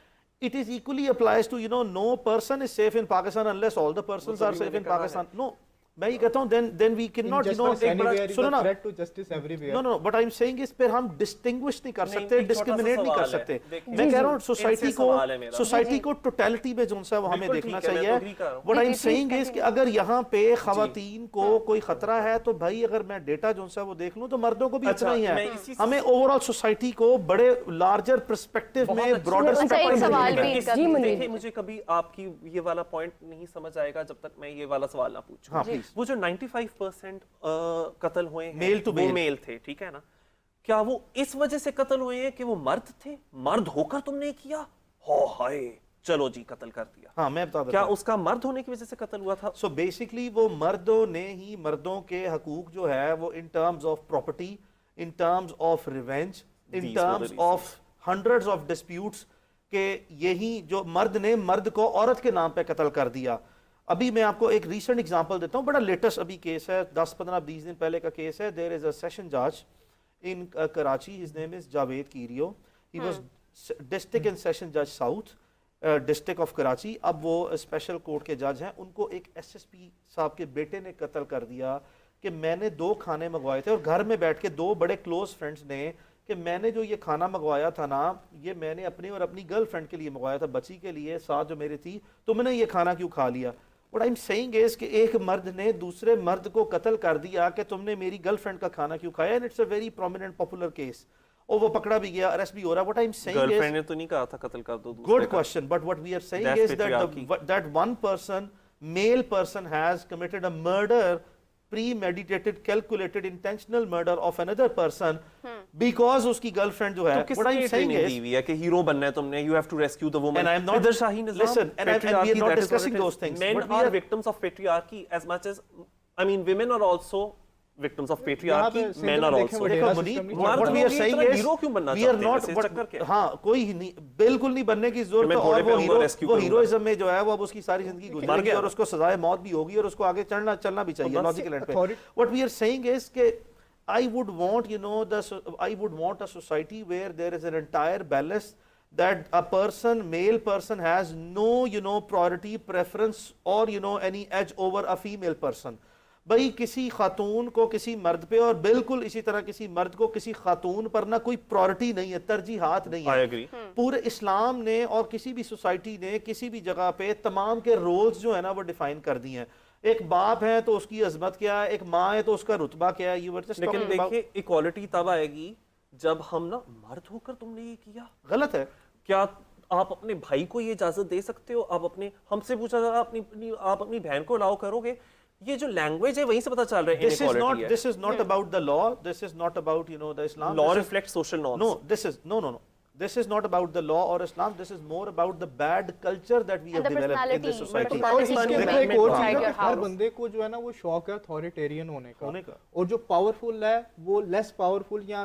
It is equally applies to, you know, no person is safe in Pakistan unless all the persons are safe in Pakistan. No, میں یہ کہتا ہوں then we cannot, you know, سنو نا, threat to justice everywhere. no but I'm saying is پھر ہم distinguish نہیں کر سکتے, discriminate نہیں کر سکتے. میں کہہ رہا ہوں سوسائٹی کو ٹوٹیلٹی میں جو ہے وہ ہمیں دیکھنا چاہیے. what I'm saying is کہ اگر یہاں پہ خواتین کو کوئی خطرہ ہے تو بھائی اگر میں ڈیٹا جو ہے وہ دیکھ لوں تو مردوں کو بھی اتنا ہی ہے. ہمیں اوور آل سوسائٹی کو بڑے لارجر پرسپیکٹیو میں براڈر. مجھے کبھی آپ کی یہ والا پوائنٹ نہیں سمجھ آئے گا جب تک میں یہ والا سوال نہ پوچھوں. وہ جو 95% قتل ہوئے ہیں وہ میل تھے, ٹھیک ہے نا, کیا وہ اس وجہ سے قتل ہوئے ہیں کہ وہ مرد تھے, مرد ہو کر تم نے کیا, ہائے چلو جی قتل کر دیا؟ ہاں میں بتا دیتا ہوں, کیا اس کا مرد ہونے کی وجہ سے قتل ہوا تھا؟ سو بیسیکلی وہ مردوں نے ہی, مردوں کے حقوق جو ہے وہ in terms of property, in terms of revenge, in terms of hundreds of disputes, کہ یہی جو مرد نے مرد کو عورت کے نام پہ قتل کر دیا. ابھی میں آپ کو ایک ریسنٹ ایگزامپل دیتا ہوں, بڑا لیٹسٹ ابھی کیس ہے, 10-15-20 دن پہلے کا کیس ہے. دیر از اے سیشن جج ان Karachi, his name is Javed کیریو, he was district and session جج ساؤتھ ڈسٹرکٹ آف کراچی. اب وہ اسپیشل کورٹ کے جج ہیں. ان کو ایک ایس ایس پی صاحب کے بیٹے نے قتل کر دیا کہ میں نے 2 کھانے منگوائے تھے, اور گھر میں بیٹھ کے 2 بڑے کلوز فرینڈس نے, کہ میں نے جو یہ کھانا منگوایا تھا نا, یہ میں نے اپنی اور اپنی گرل فرینڈ کے لیے منگوایا تھا, بچی کے لیے ساتھ جو میرے تھی, تو میں نے یہ کھانا کیوں کھا لیا. What I'm saying is کہ ایک مرد نے دوسرے مرد کو قتل کر دیا کہ تم نے میری گرل فرینڈ کا کھانا کیوں کھایا, and it's a very prominent popular case. اور وہ پکڑا بھی گیا, arrest بھی ہو رہا. What I'm saying is, girl friend نے تو نہیں کہا تھا قتل کر دو. Good question, but what we are saying is that one person, male person, has committed a murder, premeditated, calculated, intentional murder of another person because اس کی girl friend جو ہے. What I'm saying is کہ hero بننا ہے تم نے, you have to rescue the woman. And I'm not, listen, and we are not discussing those things. Men are victims of patriarchy as much as, I mean, women are also victims of patriarchy, men are also. What we are saying is we are not, ہاں کوئی نہیں, بالکل نہیں بننے کی ضرورت. اور وہ ہیروئزم میں جو ہے وہ اب اس کی ساری زندگی گزر گئی, اور اس کو سزائے موت بھی ہوگی, اور اس کو آگے چلنا بھی چاہیے لاجیکل اینڈ پہ. What we are saying is کہ I would want, you know, I would want a society where there is an entire balance, that a person, male person, has no, you know, priority, preference, or, you know, any edge over a female person. بھائی کسی خاتون کو کسی مرد پہ, اور بالکل اسی طرح کسی مرد کو کسی خاتون پر نہ کوئی پرائرٹی نہیں ہے, ترجیحات نہیں ہے. پورے اسلام نے اور کسی بھی سوسائٹی نے کسی بھی جگہ پہ تمام کے رولز جو ہے نا وہ ڈیفائن کر دی ہیں. ایک باپ ہے تو اس کی عظمت کیا ہے, ایک ماں ہے تو اس کا رتبہ کیا ہے. لیکن دیکھیں ایکوالٹی تب آئے گی جب ہم نا, مرد ہو کر تم نے یہ کیا, غلط ہے. کیا آپ اپنے بھائی کو یہ اجازت دے سکتے ہو؟ آپ اپنے, ہم سے پوچھا جا آپ اپنی بہن کو الاؤ کرو گے؟ یہ جو لینگویج ہے وہیں سے پتا چل رہا ہے انیکوالٹی ہے. This is not about the law, this is not about, you know, the Islam. Law reflects social norms. No, this is not about the law or Islam, this is more about the bad culture that we have developed in this society. ہر بندے کو جو ہے نا وہ شوق ہے authoritarian ہونے کا, اور جو پاورفل ہے وہ لیس پاورفل یا